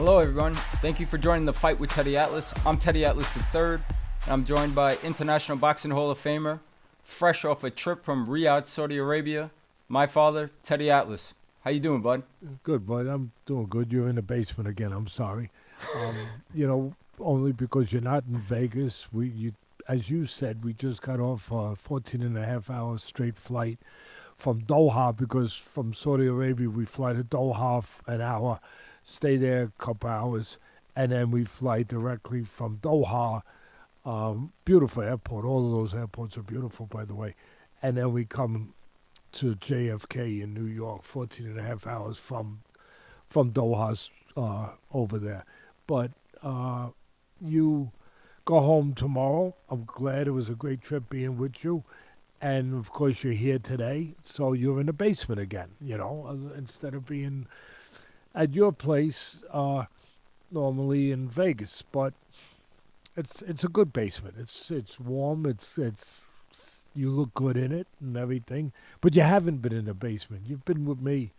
Hello everyone, thank you for joining the Fight with Teddy Atlas. I'm Teddy Atlas III, and I'm joined by International Boxing Hall of Famer, fresh off a trip from Riyadh, Saudi Arabia, my father, Teddy Atlas. How you doing, bud? Good, bud. I'm doing good. You're in the basement again. I'm sorry. Only because you're not in Vegas. As you said, we just got off a 14 and a half hour straight flight from Doha, because from Saudi Arabia we fly to Doha an hour, stay there a couple hours, and then we fly directly from Doha. Beautiful airport. All of those airports are beautiful, by the way. And then we come to JFK in New York, 14 and a half hours from Doha over there. But you go home tomorrow. I'm glad it was a great trip being with you. And, of course, you're here today, so you're in the basement again, instead of being at your place normally in Vegas. But it's a good basement. It's warm. It's you look good in it and everything. But you haven't been in the basement. You've been with me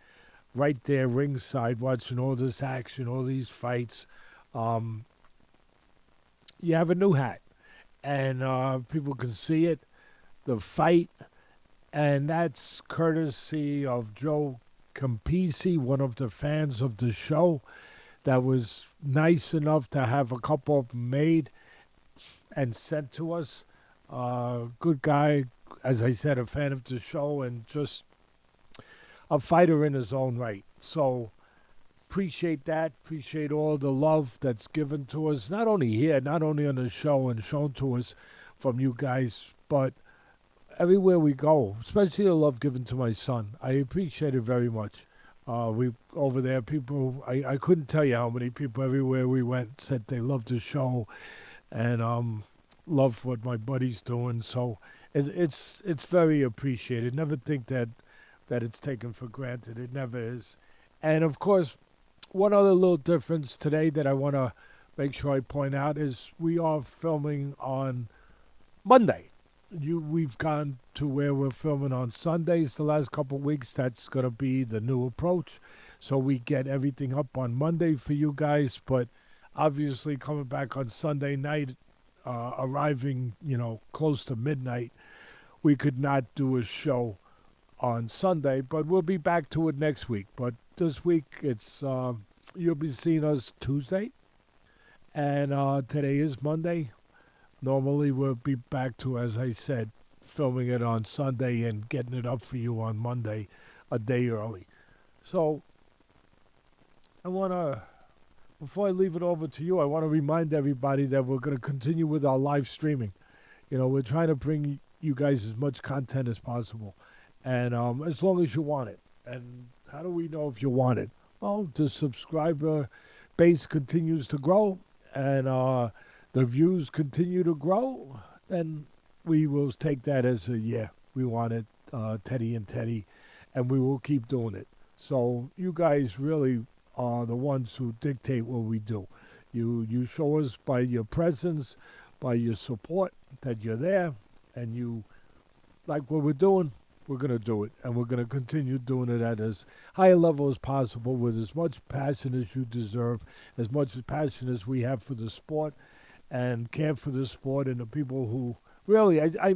right there ringside watching all this action, all these fights. You have a new hat, and people can see it, the fight, and that's courtesy of Joe Campisi, one of the fans of the show, that was nice enough to have a couple of them made and sent to us. Good guy, as I said, a fan of the show, and just a fighter in his own right. So appreciate that. Appreciate all the love that's given to us, not only here, not only on the show and shown to us from you guys, but everywhere we go, especially the love given to my son. I appreciate it very much. We over there, people, I couldn't tell you how many people everywhere we went said they loved the show and love what my buddy's doing. So it's very appreciated. Never think that it's taken for granted. It never is. And of course, one other little difference today that I want to make sure I point out is we are filming on Monday. We've gone to where we're filming on Sundays the last couple of weeks. That's going to be the new approach. So we get everything up on Monday for you guys. But obviously coming back on Sunday night, arriving, close to midnight, we could not do a show on Sunday. But we'll be back to it next week. But this week, it's you'll be seeing us Tuesday. And today is Monday. Normally, we'll be back to, as I said, filming it on Sunday and getting it up for you on Monday, a day early. So, I want to, before I leave it over to you, I want to remind everybody that we're going to continue with our live streaming. We're trying to bring you guys as much content as possible, and as long as you want it. And how do we know if you want it? Well, the subscriber base continues to grow, and the views continue to grow, then we will take that as a we want it, Teddy and Teddy, and we will keep doing it. So you guys really are the ones who dictate what we do. You show us by your presence, by your support, that you're there, and you like what we're doing. We're going to do it, and we're going to continue doing it at as high a level as possible with as much passion as you deserve, as much passion as we have for the sport and care for the sport and the people who really, I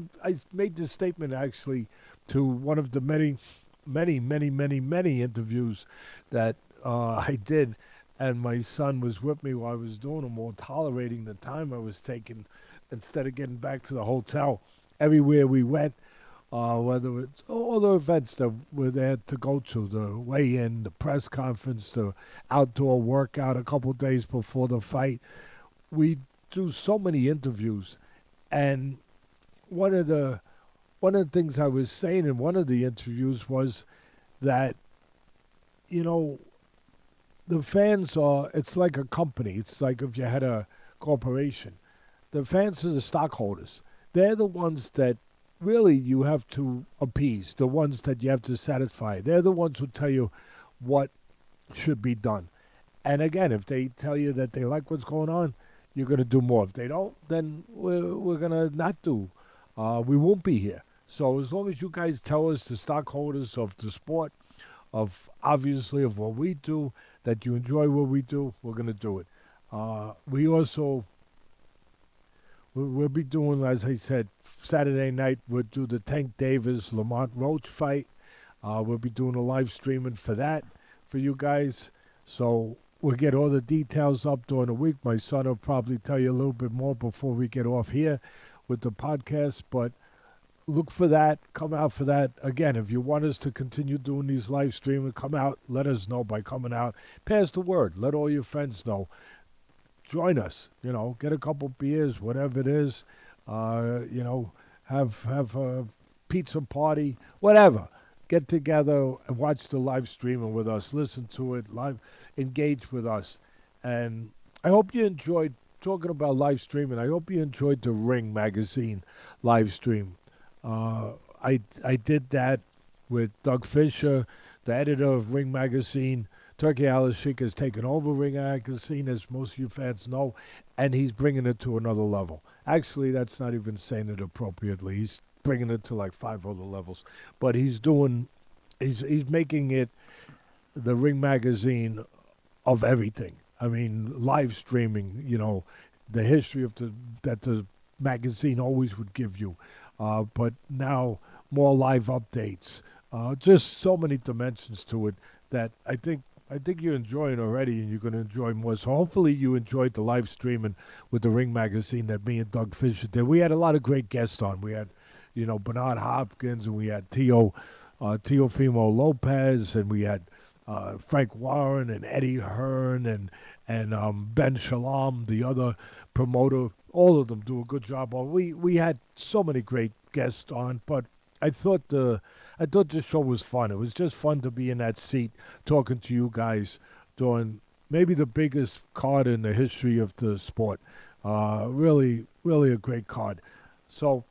made this statement actually to one of the many interviews that I did, and my son was with me while I was doing them, all tolerating the time I was taking instead of getting back to the hotel. Everywhere we went, whether it's all the events that we're there to go to, the weigh-in, the press conference, the outdoor workout a couple days before the fight, we do so many interviews. And one of the things I was saying in one of the interviews was that, the fans are, it's like a company. It's like if you had a corporation. The fans are the stockholders. They're the ones that really you have to appease, the ones that you have to satisfy. They're the ones who tell you what should be done. And again, if they tell you that they like what's going on, you're going to do more. If they don't, then we're going to not do. We won't be here. So as long as you guys tell us, the stockholders of the sport, obviously of what we do, that you enjoy what we do, we're going to do it. We also, we'll be doing, as I said, Saturday night, we'll do the Tank Davis Lamont Roach fight. We'll be doing a live streaming for that for you guys. So we'll get all the details up during the week. My son will probably tell you a little bit more before we get off here with the podcast. But look for that. Come out for that. Again, if you want us to continue doing these live streaming, come out. Let us know by coming out. Pass the word. Let all your friends know. Join us. Get a couple beers, whatever it is. Have a pizza party, whatever. Get together and watch the live streaming with us. Listen to it live. Engage with us. And I hope you enjoyed, talking about live streaming, I hope you enjoyed the Ring magazine live stream. I did that with Doug Fisher, the editor of Ring magazine. Turkey Alashik has taken over Ring magazine, as most of you fans know, and he's bringing it to another level. Actually, that's not even saying it appropriately. He's bringing it to like 5 other levels. But he's making it the Ring magazine of everything. I mean, live streaming, the history of that the magazine always would give you. But now more live updates. Just so many dimensions to it that I think you're enjoying already, and you're going to enjoy more. So hopefully you enjoyed the live streaming with the Ring magazine that me and Doug Fisher did. We had a lot of great guests on. We had, Bernard Hopkins, and we had Teofimo Lopez, and we had Frank Warren and Eddie Hearn and Ben Shalom, the other promoter. All of them do a good job. We had so many great guests on, but I thought this show was fun. It was just fun to be in that seat talking to you guys during maybe the biggest card in the history of the sport. Really, really a great card. So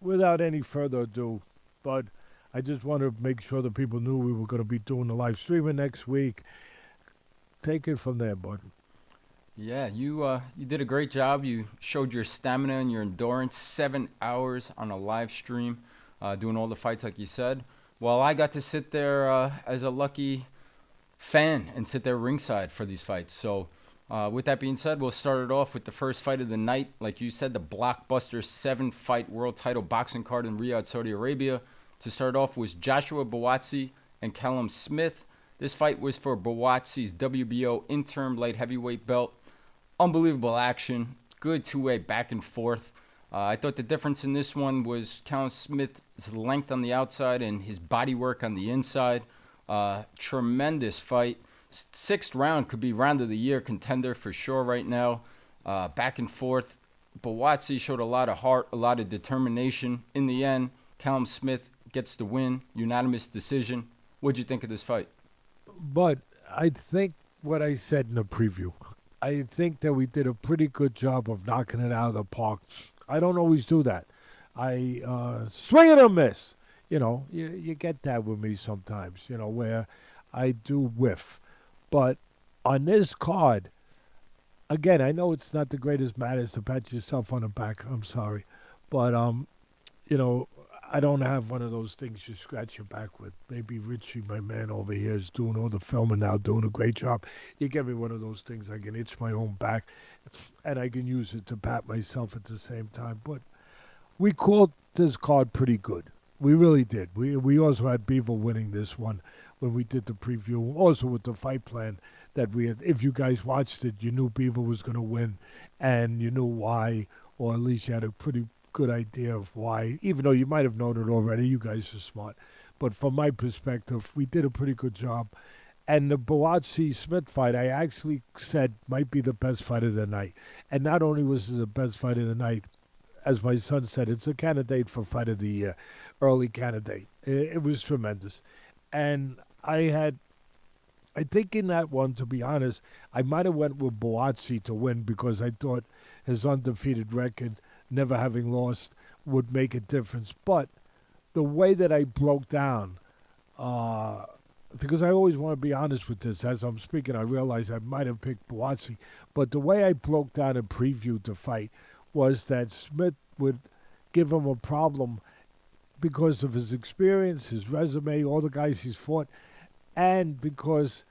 without any further ado, but I just want to make sure that people knew we were going to be doing the live streaming next week. Take it from there, bud. Yeah, you did a great job. You showed your stamina and your endurance. 7 hours on a live stream, doing all the fights like you said. Well, I got to sit there as a lucky fan and sit there ringside for these fights. So with that being said, we'll start it off with the first fight of the night. Like you said, the blockbuster 7-fight world title boxing card in Riyadh, Saudi Arabia. To start off was Joshua Buatsi and Callum Smith. This fight was for Buatsi's WBO interim light heavyweight belt. Unbelievable action. Good two-way back and forth. I thought the difference in this one was Callum Smith's length on the outside and his body work on the inside. Tremendous fight. Sixth round could be round of the year contender for sure right now. Back and forth. Buatsi showed a lot of heart, a lot of determination. In the end, Callum Smith gets the win. Unanimous decision. What'd you think of this fight? But I think what I said in the preview, I think that we did a pretty good job of knocking it out of the park. I don't always do that. I swing and a miss. You get that with me sometimes, where I do whiff. But on this card, again, I know it's not the greatest matters to pat yourself on the back. I'm sorry. But, I don't have one of those things you scratch your back with. Maybe Richie, my man over here, is doing all the filming now, doing a great job. You give me one of those things, I can itch my own back, and I can use it to pat myself at the same time. But we called this card pretty good. We really did. We also had Bivol winning this one when we did the preview. Also with the fight plan that we had. If you guys watched it, you knew Bivol was going to win, and you knew why, or at least you had a pretty good idea of why, even though you might have known it already. You guys are smart. But from my perspective, we did a pretty good job. And the Buatsi-Smith fight, I actually said might be the best fight of the night. And not only was it the best fight of the night, as my son said, it's a candidate for fight of the year, early candidate. It was tremendous. And I think in that one, to be honest, I might have went with Buatsi to win because I thought his undefeated record, never having lost, would make a difference. But the way that I broke down, because I always want to be honest with this, as I'm speaking, I realize I might have picked Buatsi, but the way I broke down and previewed the fight was that Smith would give him a problem because of his experience, his resume, all the guys he's fought, and because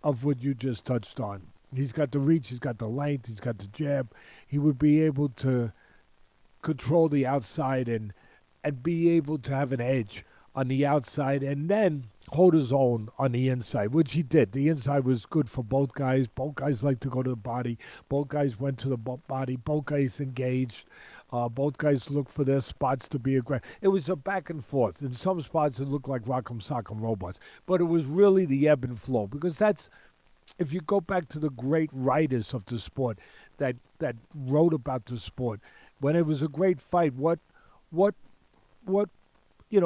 of what you just touched on. He's got the reach, he's got the length, he's got the jab. He would be able to control the outside and be able to have an edge on the outside and then hold his own on the inside, which he did. The inside was good for both guys. Both guys like to go to the body. Both guys went to the body. Both guys engaged. Both guys looked for their spots to be aggressive. It was a back and forth. In some spots, it looked like Rock'em Sock'em Robots. But it was really the ebb and flow. Because that's, if you go back to the great writers of the sport that wrote about the sport, when it was a great fight, what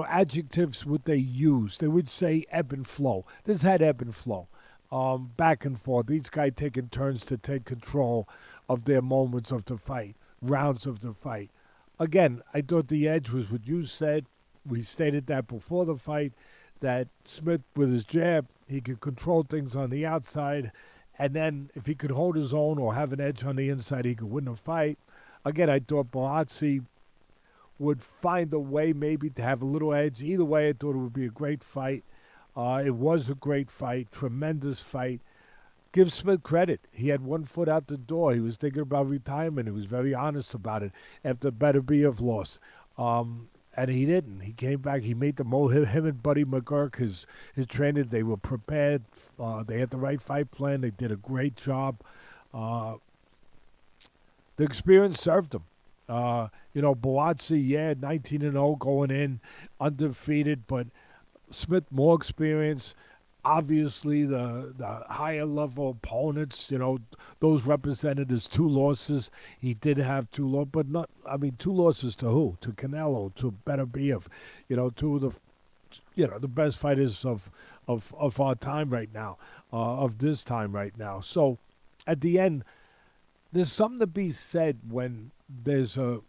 adjectives would they use? They would say ebb and flow. This had ebb and flow, back and forth. Each guy taking turns to take control of their moments of the fight, rounds of the fight. Again, I thought the edge was what you said. We stated that before the fight, that Smith, with his jab, he could control things on the outside, and then if he could hold his own or have an edge on the inside, he could win the fight. Again, I thought Buatsi would find a way maybe to have a little edge. Either way, I thought it would be a great fight. It was a great fight, tremendous fight. Give Smith credit. He had one foot out the door. He was thinking about retirement. He was very honest about it after Beterbiev loss. And he didn't. He came back. He made the him and Buddy McGurk, his trainer, they were prepared. They had the right fight plan. They did a great job. The experience served them. Buatsi, 19-0 going in, undefeated, but Smith more experience. Obviously, the higher level opponents, those represented his 2 losses. He did have 2 losses, but not. I mean, 2 losses to who? To Canelo, to Beterbiev, 2 of the best fighters of our time right now, of this time right now. So, at the end, there's something to be said when there's a.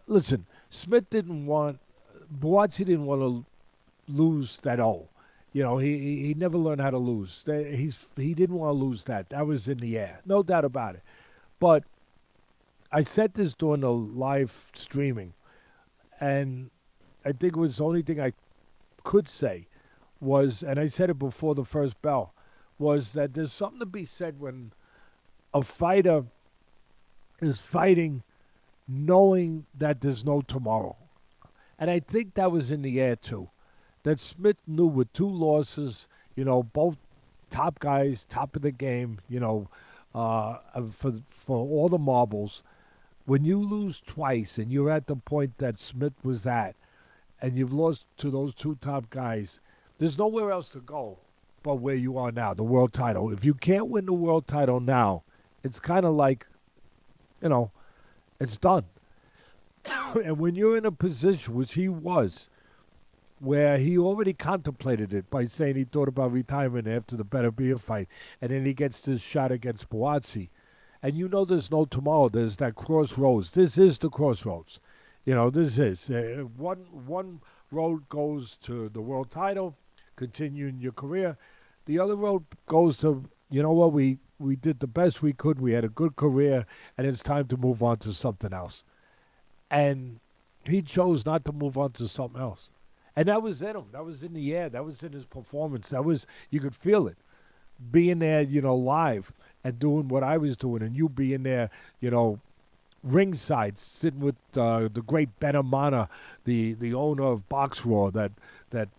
Listen, Buatsi didn't want to lose that O. He never learned how to lose. He didn't want to lose that. That was in the air, no doubt about it. But I said this during the live streaming, and I think it was the only thing I could say was, and I said it before the first bell, was that there's something to be said when a fighter is fighting knowing that there's no tomorrow. And I think that was in the air too. That Smith knew with 2 losses, both top guys, top of the game, for all the marbles. When you lose twice and you're at the point that Smith was at, and you've lost to those 2 top guys, there's nowhere else to go but where you are now, the world title. If you can't win the world title now, it's kind of like, it's done. And when you're in a position, which he was, where he already contemplated it by saying he thought about retirement after the Beterbiev fight, and then he gets this shot against Buatsi, and there's no tomorrow. There's that crossroads. This is the crossroads. This is. One road goes to the world title, continuing your career. The other road goes to, we did the best we could. We had a good career, and it's time to move on to something else. And he chose not to move on to something else. And that was in him. That was in the air. That was in his performance. You could feel it. Being there, live and doing what I was doing, and you being there, ringside, sitting with the great Ben Amana, the owner of Box Raw that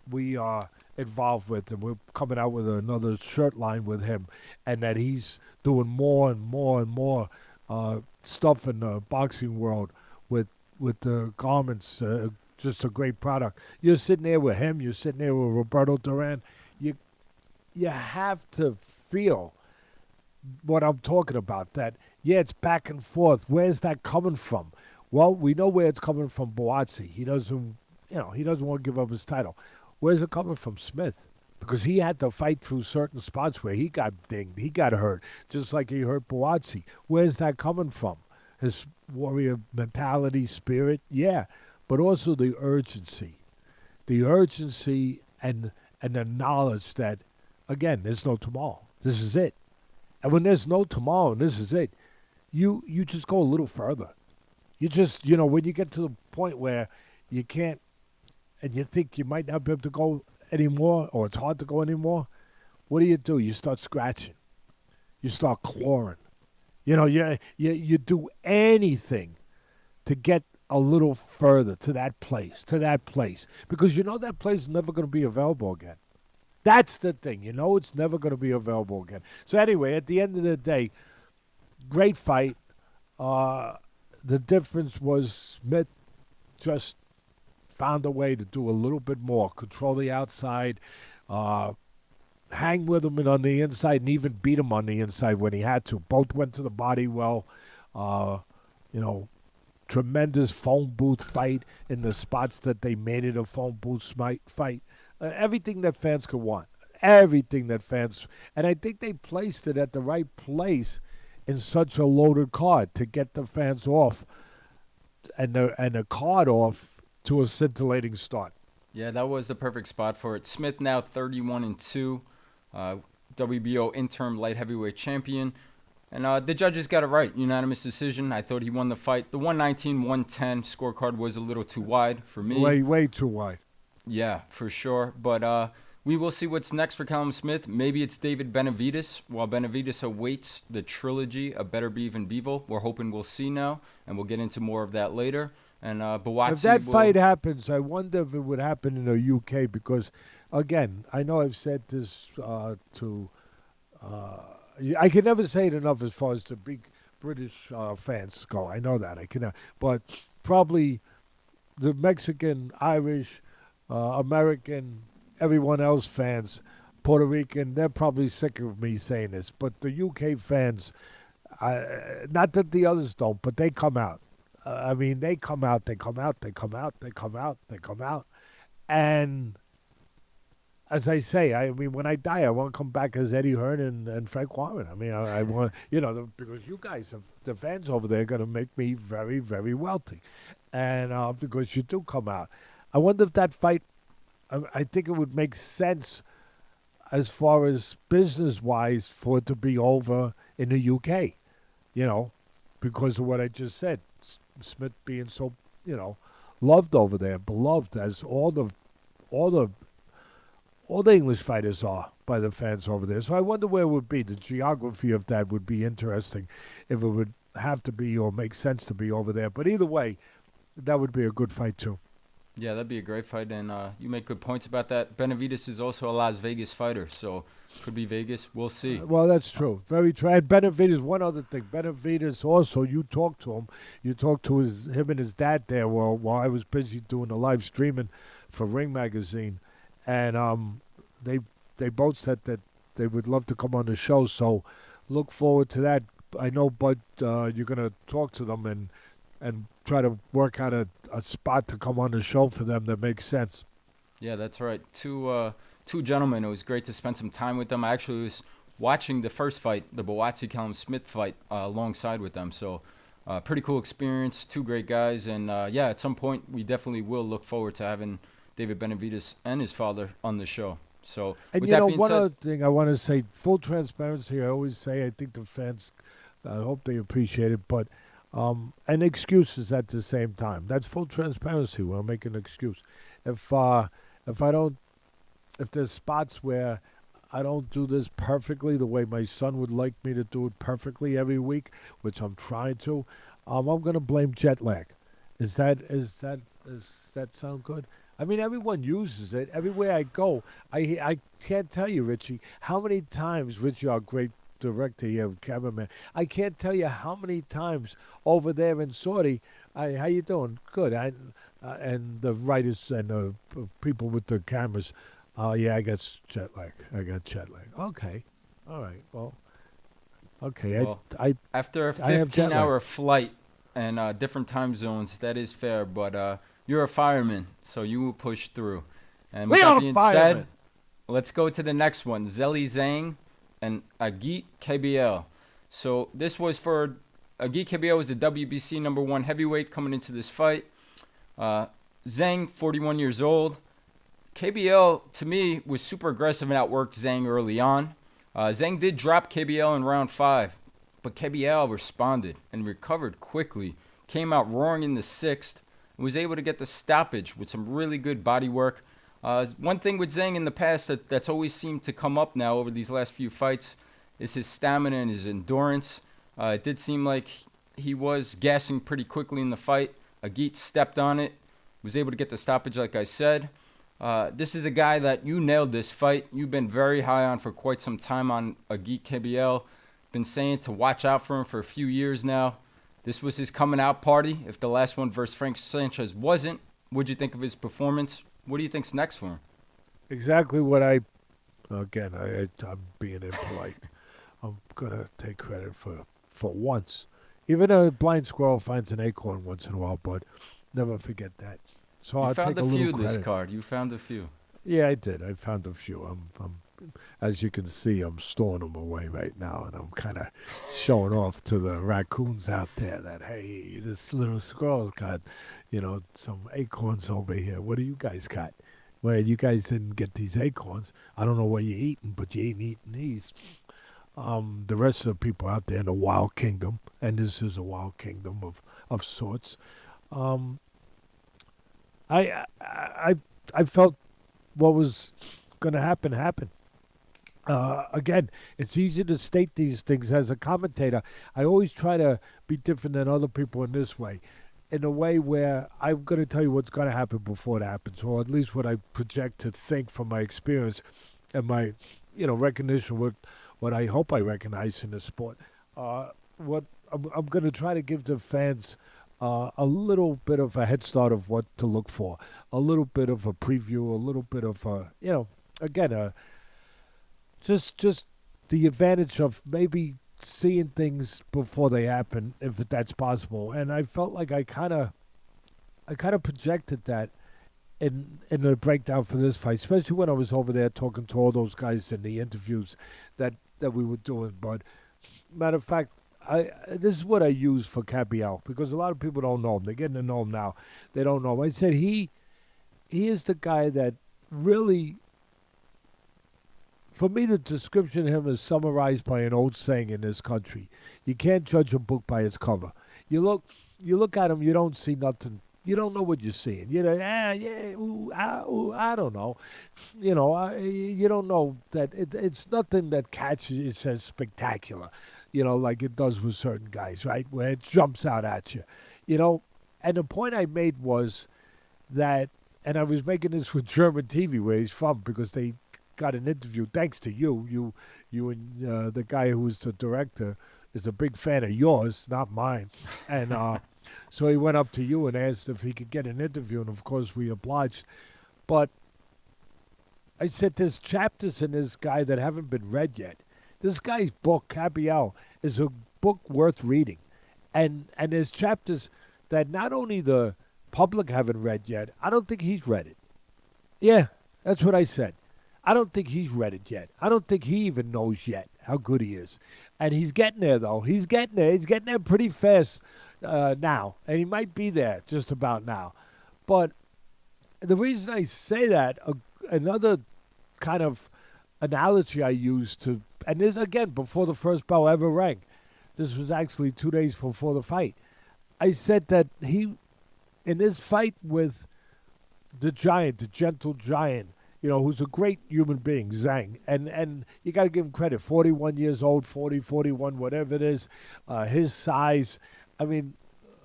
we are involved with, and we're coming out with another shirt line with him, and that he's doing more and more and more stuff in the boxing world with the garments. Just a great product. You're sitting there with him. You're sitting there with Roberto Duran. You have to feel what I'm talking about. That it's back and forth. Where's that coming from? Well, we know where it's coming from. Buatsi. He doesn't want to give up his title. Where's it coming from? Smith, because he had to fight through certain spots where he got dinged, he got hurt, just like he hurt Buatsi. Where's that coming from? His warrior mentality, spirit, but also the urgency and the knowledge that, again, there's no tomorrow. This is it. And when there's no tomorrow and this is it, you just go a little further. You just, when you get to the point where you can't, and you think you might not be able to go anymore, or it's hard to go anymore, what do? You start scratching. You start clawing. You do anything to get a little further to that place, because you know that place is never going to be available again. That's the thing. You know it's never going to be available again. So anyway, at the end of the day, great fight. The difference was Smith just found a way to do a little bit more, control the outside, hang with him on the inside, and even beat him on the inside when he had to. Both went to the body well. Tremendous phone booth fight in the spots that they made it a phone booth fight. Everything that fans could want. Everything that fans... And I think they placed it at the right place in such a loaded card to get the fans off and the card off to a scintillating start. Yeah, that was the perfect spot for it. Smith now 31-2, WBO interim light heavyweight champion. And the judges got it right. Unanimous decision. I thought he won the fight. The 119-110 scorecard was a little too wide for me. Way too wide. Yeah, for sure. But we will see what's next for Callum Smith. Maybe it's David Benavidez. While Benavidez awaits the trilogy of Beterbiev and Bivol, we're hoping we'll see now. And we'll get into more of that later. And Buatsi if that fight happens, I wonder if it would happen in the UK because, again, I know I've said this I can never say it enough as far as the big British fans go. I know that. I can, but probably the Mexican, Irish, American, everyone else fans, Puerto Rican, they're probably sick of me saying this. But the UK fans, not that the others don't, but they come out. They come out. And as I say, when I die, I want to come back as Eddie Hearn and Frank Warren. I want, because you guys, the fans over there, are going to make me very, very wealthy. And because you do come out. I wonder if that fight, I think it would make sense as far as business-wise for it to be over in the UK, because of what I just said. Smith being so, loved over there, beloved as all the English fighters are by the fans over there. So I wonder where it would be. The geography of that would be interesting if it would have to be or make sense to be over there. But either way, that would be a good fight too. Yeah, that'd be a great fight, and you make good points about that. Benavidez is also a Las Vegas fighter, so could be Vegas. We'll see. Well, that's true. Very true. And Benavidez, one other thing. Benavidez also, you talked to him. You talked to him and his dad there while I was busy doing the live streaming for Ring Magazine. And they both said that they would love to come on the show, so look forward to that. I know, Bud, you're going to talk to them and try to work out a spot to come on the show for them that makes sense. Yeah, that's right. Two gentlemen. It was great to spend some time with them. I actually was watching the first fight, the Buatsi Callum Smith fight, alongside with them. So pretty cool experience. Two great guys. And, at some point we definitely will look forward to having David Benavidez and his father on the show. So, and with that being one said, other thing I want to say, full transparency, I always say, I think the fans, I hope they appreciate it, but and excuses at the same time. That's full transparency. We'll make an excuse. If there's spots where I don't do this perfectly the way my son would like me to do it perfectly every week, which I'm trying to, I'm going to blame jet lag. Does that sound good? Everyone uses it. Everywhere I go, I can't tell you, Richie, how many times, Richie, our great director here, cameraman, I can't tell you how many times over there in Saudi, how you doing? Good. And the writers and the people with the cameras, I got jet lag. Okay. All right. Well, okay. Well, after a 15-hour flight and different time zones, that is fair, but you're a fireman, so you will push through. And with that being said, let's go to the next one. Zhilei Zhang and Agit Kabayel. So this was for Agit Kabayel was the WBC #1 heavyweight coming into this fight. Zhang, 41 years old. Kabayel, to me, was super aggressive and outworked Zhang early on. Zhang did drop Kabayel in round 5, but Kabayel responded and recovered quickly. Came out roaring in the 6th. Was able to get the stoppage with some really good body work. One thing with Zhang in the past that's always seemed to come up now over these last few fights is his stamina and his endurance. It did seem like he was gassing pretty quickly in the fight. Agit stepped on it, was able to get the stoppage like I said. This is a guy that you nailed this fight. You've been very high on for quite some time on Agit Kabayel. Been saying to watch out for him for a few years now. This was his coming out party. If the last one versus Frank Sanchez wasn't, what'd you think of his performance? What do you think's next for him? Exactly what I'm being impolite. I'm going to take credit for once. Even a blind squirrel finds an acorn once in a while, but never forget that. So I'll take a little credit. You found a few this card. You found a few. Yeah, I did. I found a few. I'm as you can see, I'm storing them away right now, and I'm kind of showing off to the raccoons out there that, hey, this little squirrel's got, some acorns over here. What do you guys got? Well, you guys didn't get these acorns. I don't know what you're eating, but you ain't eating these. The rest of the people out there in the wild kingdom, and this is a wild kingdom of sorts. I felt what was going to happen happened. Again, it's easy to state these things as a commentator. I always try to be different than other people in this way, in a way where I'm going to tell you what's going to happen before it happens, or at least what I project to think from my experience and my, recognition, what I hope I recognize in the sport. What I'm going to try to give the fans a little bit of a head start of what to look for, a little bit of a preview, a little bit of again, just the advantage of maybe seeing things before they happen, if that's possible. And I felt like I kind of projected that in the breakdown for this fight, especially when I was over there talking to all those guys in the interviews that we were doing. But matter of fact, this is what I use for Kabayel, because a lot of people don't know him. They're getting to know him now. They don't know him. I said he is the guy that really, for me, the description of him is summarized by an old saying in this country: you can't judge a book by its cover. You look at him, you don't see nothing. You don't know what you're seeing. I don't know. You don't know that it's nothing that catches you, it says spectacular, like it does with certain guys, right? Where it jumps out at you, And the point I made was that, and I was making this with German TV where he's from, because they got an interview, thanks to you and the guy who's the director is a big fan of yours, not mine. And so he went up to you and asked if he could get an interview, and of course we obliged. But I said there's chapters in this guy that haven't been read yet. This guy's book, Kabayel, is a book worth reading. And there's chapters that not only the public haven't read yet, I don't think he's read it. Yeah, that's what I said. I don't think he's read it yet. I don't think he even knows yet how good he is. And he's getting there, though. He's getting there. He's getting there pretty fast now. And he might be there just about now. But the reason I say that, another kind of analogy I use to, and this, again, before the first bell ever rang. This was actually 2 days before the fight. I said that he, in this fight with the giant, the gentle giant, who's a great human being, Zhang. And you got to give him credit. 41 years old, 40, 41, whatever it is. His size. I mean,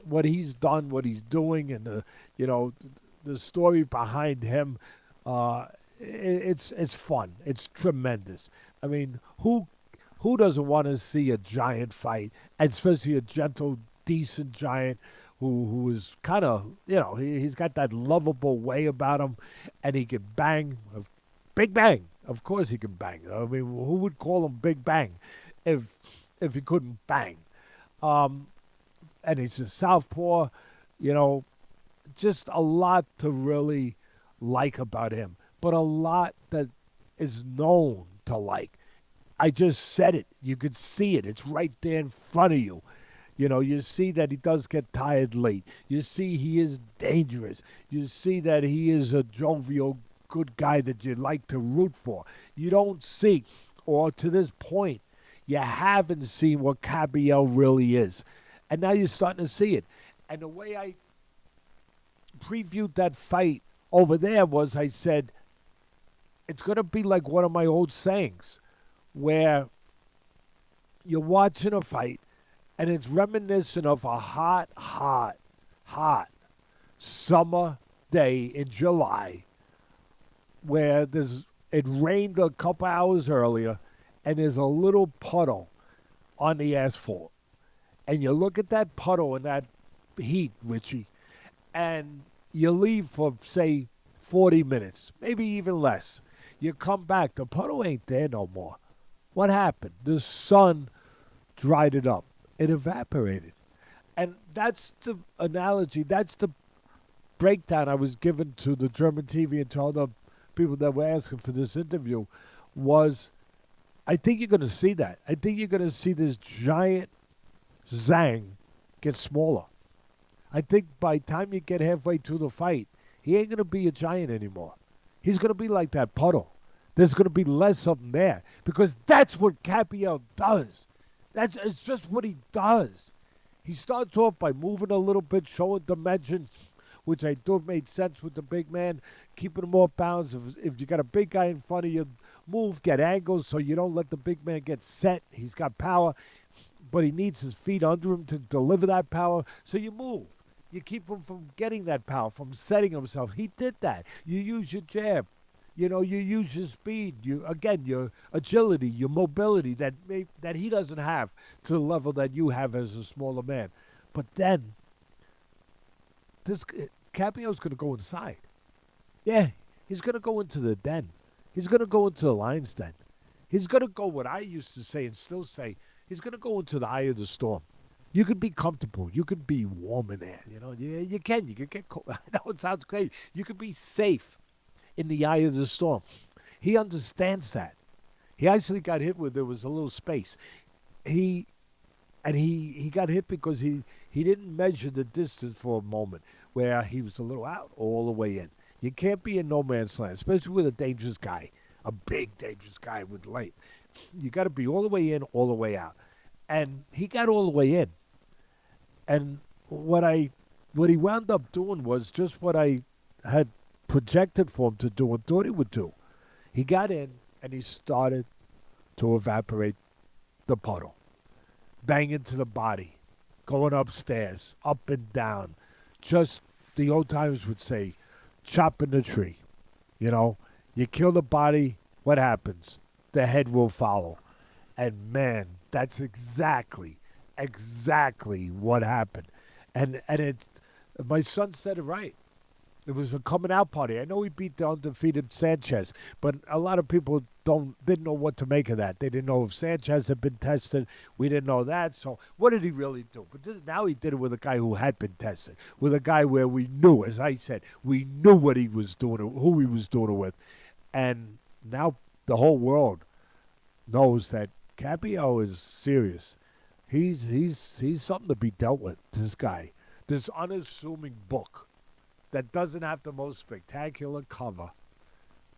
what he's done, what he's doing, and the story behind him. It's fun. It's tremendous. I mean, who doesn't want to see a giant fight, and especially a gentle, decent giant who is kind of, he's got that lovable way about him, and he can bang, big bang. Of course he can bang. I mean, who would call him Big Bang if he couldn't bang? And he's a southpaw, just a lot to really like about him, but a lot that is known to like. I just said it. You could see it. It's right there in front of you. You see that he does get tired late. You see he is dangerous. You see that he is a jovial, good guy that you'd like to root for. You don't see, or to this point, you haven't seen what Kabayel really is. And now you're starting to see it. And the way I previewed that fight over there was, I said, it's going to be like one of my old sayings where you're watching a fight and it's reminiscent of a hot, hot, hot summer day in July where it rained a couple hours earlier and there's a little puddle on the asphalt. And you look at that puddle and that heat, Richie, and you leave for, say, 40 minutes, maybe even less. You come back, the puddle ain't there no more. What happened? The sun dried it up. It evaporated. And that's the analogy, that's the breakdown I was given to the German TV and to other people that were asking for this interview was, I think you're going to see that. I think you're going to see this giant Zhang get smaller. I think by the time you get halfway through the fight, he ain't going to be a giant anymore. He's going to be like that puddle. There's going to be less of him there because that's what Kabayel does. It's just what he does. He starts off by moving a little bit, showing dimension, which I thought made sense with the big man, keeping him off balance. If you got a big guy in front of you, move, get angles so you don't let the big man get set. He's got power, but he needs his feet under him to deliver that power, so you move. You keep him from getting that power, from setting himself. He did that. You use your jab. You use your speed. Your agility, your mobility that he doesn't have to the level that you have as a smaller man. But then, Kabayel's going to go inside. Yeah, he's going to go into the den. He's going to go into the lion's den. He's going to go what I used to say and still say. He's going to go into the eye of the storm. You can be comfortable. You can be warm in there. You can. You can get cold. I know it sounds crazy. You can be safe in the eye of the storm. He understands that. He actually got hit where there was a little space. He got hit because he didn't measure the distance for a moment where he was a little out all the way in. You can't be in no man's land, especially with a dangerous guy, a big dangerous guy with light. You got to be all the way in, all the way out. And he got all the way in. And what he wound up doing was just what I had projected for him to do and thought he would do. He got in and he started to evaporate the puddle. Bang into the body, going upstairs, up and down. Just, the old timers would say, chopping the tree. You kill the body, what happens? The head will follow. And man, that's exactly what happened. And my son said it right. It was a coming out party. I know he beat the undefeated Sanchez, but a lot of people didn't know what to make of that. They didn't know if Sanchez had been tested. We didn't know that. So what did he really do? But now he did it with a guy who had been tested, with a guy where we knew, as I said, we knew what he was doing, who he was doing it with. And now the whole world knows that Kabayel is serious. He's something to be dealt with, this guy. This unassuming book that doesn't have the most spectacular cover.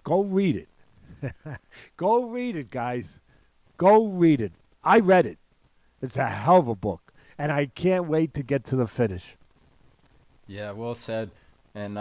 Go read it. Go read it, guys. Go read it. I read it. It's a hell of a book. And I can't wait to get to the finish. Yeah, well said. And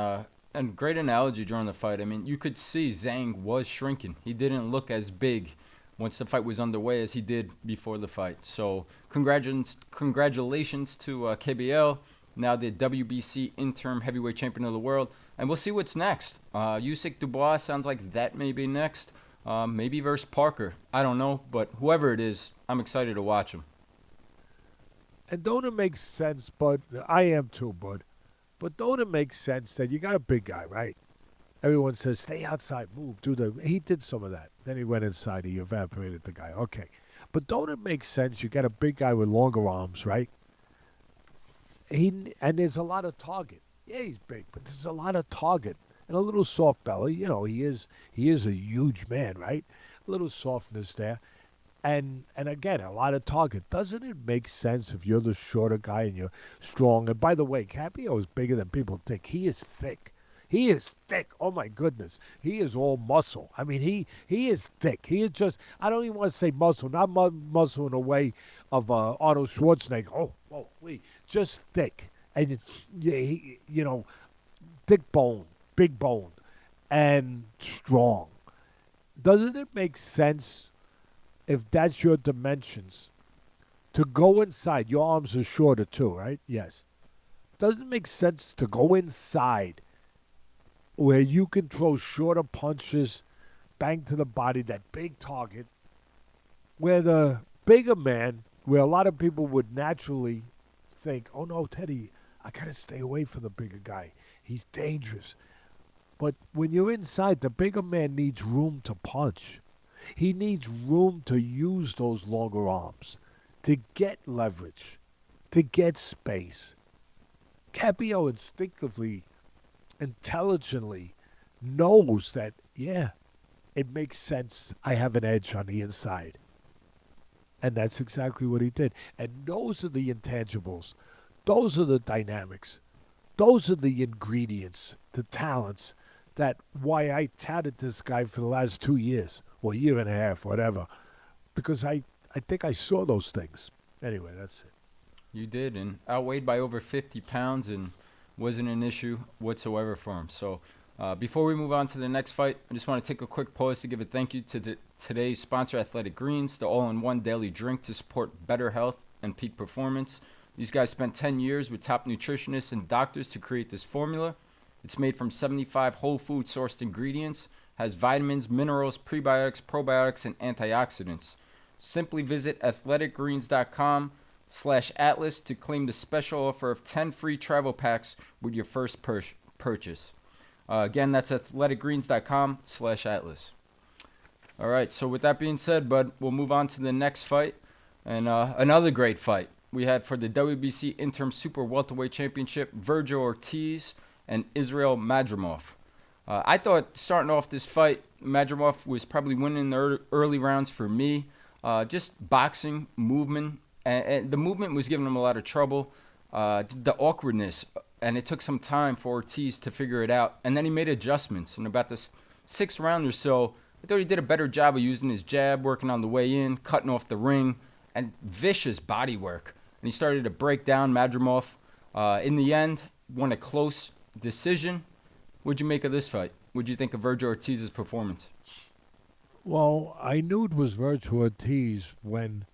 great analogy during the fight. I mean, you could see Zhang was shrinking. He didn't look as big once the fight was underway as he did before the fight. So congratulations to Kabayel, now the WBC interim heavyweight champion of the world. And we'll see what's next. Usyk Dubois sounds like that may be next. Maybe versus Parker. I don't know. But whoever it is, I'm excited to watch him. And don't it make sense, Bud? I am too, Bud. But don't it make sense that you got a big guy, right? Everyone says, stay outside, move, he did some of that. Then he went inside, he evaporated the guy. Okay. But don't it make sense? You got a big guy with longer arms, right? And there's a lot of target. Yeah, he's big, but there's a lot of target. And a little soft belly. He is a huge man, right? A little softness there. And again, a lot of target. Doesn't it make sense if you're the shorter guy and you're strong? And by the way, Kabayel is bigger than people think. He is thick. He is thick. Oh, my goodness. He is all muscle. I mean, he is thick. He is just, I don't even want to say muscle, not muscle in a way of Arnold Schwarzenegger. Just thick. And, thick bone, big bone, and strong. doesn't it make sense if that's your dimensions to go inside? Your arms are shorter too, right? Yes. Doesn't it make sense to go inside where you can throw shorter punches, bang to the body, that big target, where the bigger man, where a lot of people would naturally think, oh no, Teddy, I got to stay away from the bigger guy. He's dangerous. But when you're inside, the bigger man needs room to punch. He needs room to use those longer arms, to get leverage, to get space. Kabayel instinctively, intelligently knows that, yeah, it makes sense. I have an edge on the inside. And that's exactly what he did. And those are the intangibles. Those are the dynamics. Those are the ingredients, the talents, that why I touted this guy for the last 2 years, or year and a half, whatever. Because I think I saw those things. Anyway, that's it. You did, and outweighed by over 50 pounds, and wasn't an issue whatsoever for him. So before we move on to the next fight, I just want to take a quick pause to give a thank you to today's sponsor, Athletic Greens, the all-in-one daily drink to support better health and peak performance. These guys spent 10 years with top nutritionists and doctors to create this formula. It's made from 75 whole food sourced ingredients, has vitamins, minerals, prebiotics, probiotics, and antioxidants. Simply visit athleticgreens.com/atlas to claim the special offer of 10 free travel packs with your first purchase. Again, that's athleticgreens.com/atlas. All right, so with that being said, bud, we'll move on to the next fight. And another great fight we had for the WBC Interim Super Welterweight Championship, Vergil Ortiz and Israil Madrimov. I thought starting off this fight, Madrimov was probably winning the early rounds for me. Just boxing, movement, and the movement was giving him a lot of trouble. The awkwardness, and it took some time for Ortiz to figure it out. And then he made adjustments. And about the sixth round or so, I thought he did a better job of using his jab, working on the way in, cutting off the ring, and vicious body work. And he started to break down Madrimov. In the end, won a close decision. What'd you make of this fight? What'd you think of Vergil Ortiz's performance? Well, I knew it was Vergil Ortiz when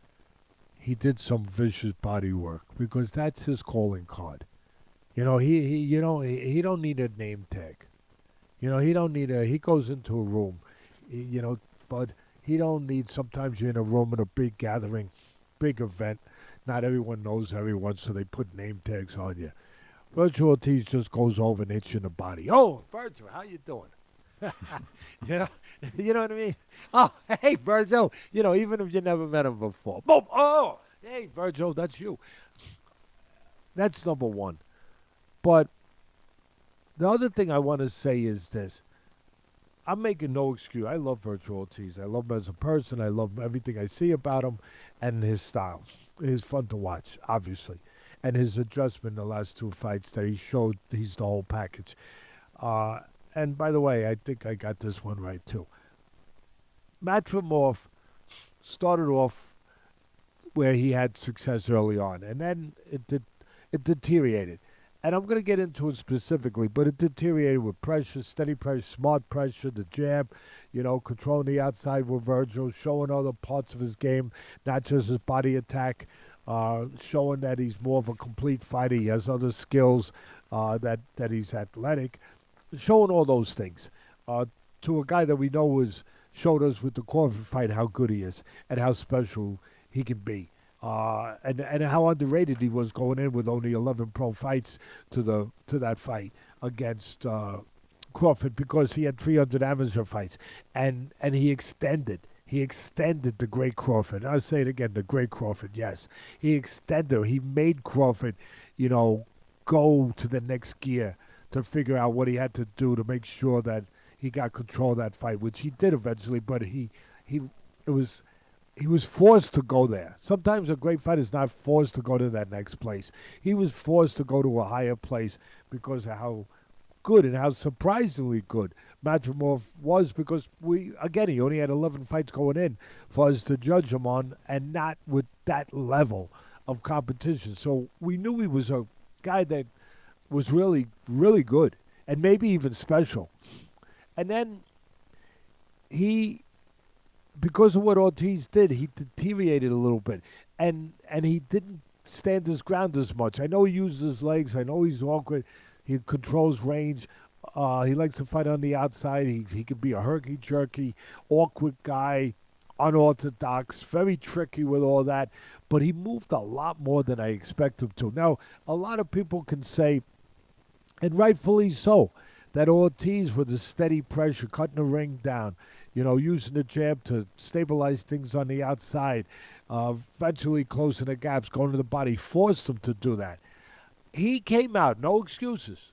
he did some vicious body work, because that's his calling card. He don't need a name tag. He don't need he goes into a room, but he don't need, sometimes you're in a room in a big gathering, big event. Not everyone knows everyone, so they put name tags on you. Vergil Ortiz just goes over and hits you in the body. Oh, Vergil, how you doing? You know what I mean? Oh, hey, Vergil. Even if you never met him before. Boom. Oh, hey, Vergil, that's you. That's number one. But the other thing I want to say is this. I'm making no excuse. I love Vergil Ortiz. I love him as a person. I love everything I see about him and his style. It's fun to watch, obviously. And his adjustment in the last two fights that he showed, he's the whole package. And by the way, I think I got this one right too. Madrimov started off where he had success early on, and then it deteriorated. And I'm going to get into it specifically, but it deteriorated with pressure, steady pressure, smart pressure, the jab, controlling the outside with Vergil, showing other parts of his game, not just his body attack, showing that he's more of a complete fighter. He has other skills, that he's athletic, showing all those things to a guy that we know showed us with the Crawford fight how good he is and how special he can be. And how underrated he was going in with only 11 pro fights to that fight against Crawford, because he had 300 amateur fights, and he extended the great Crawford. I'll say it again, the great Crawford. Yes, he made Crawford, go to the next gear to figure out what he had to do to make sure that he got control of that fight, which he did eventually. But he was forced to go there. Sometimes a great fighter is not forced to go to that next place. He was forced to go to a higher place because of how good and how surprisingly good Madrimov was, because he only had 11 fights going in for us to judge him on, and not with that level of competition. So we knew he was a guy that was really, really good and maybe even special. And then he because of what Ortiz did, he deteriorated a little bit, and he didn't stand his ground as much. I know he uses his legs. I know he's awkward. He controls range. He likes to fight on the outside. He could be a herky-jerky, awkward guy, unorthodox, very tricky with all that. But he moved a lot more than I expect him to. Now, a lot of people can say, and rightfully so, that Ortiz with the steady pressure, cutting the ring down, using the jab to stabilize things on the outside, eventually closing the gaps, going to the body, forced him to do that. He came out, no excuses.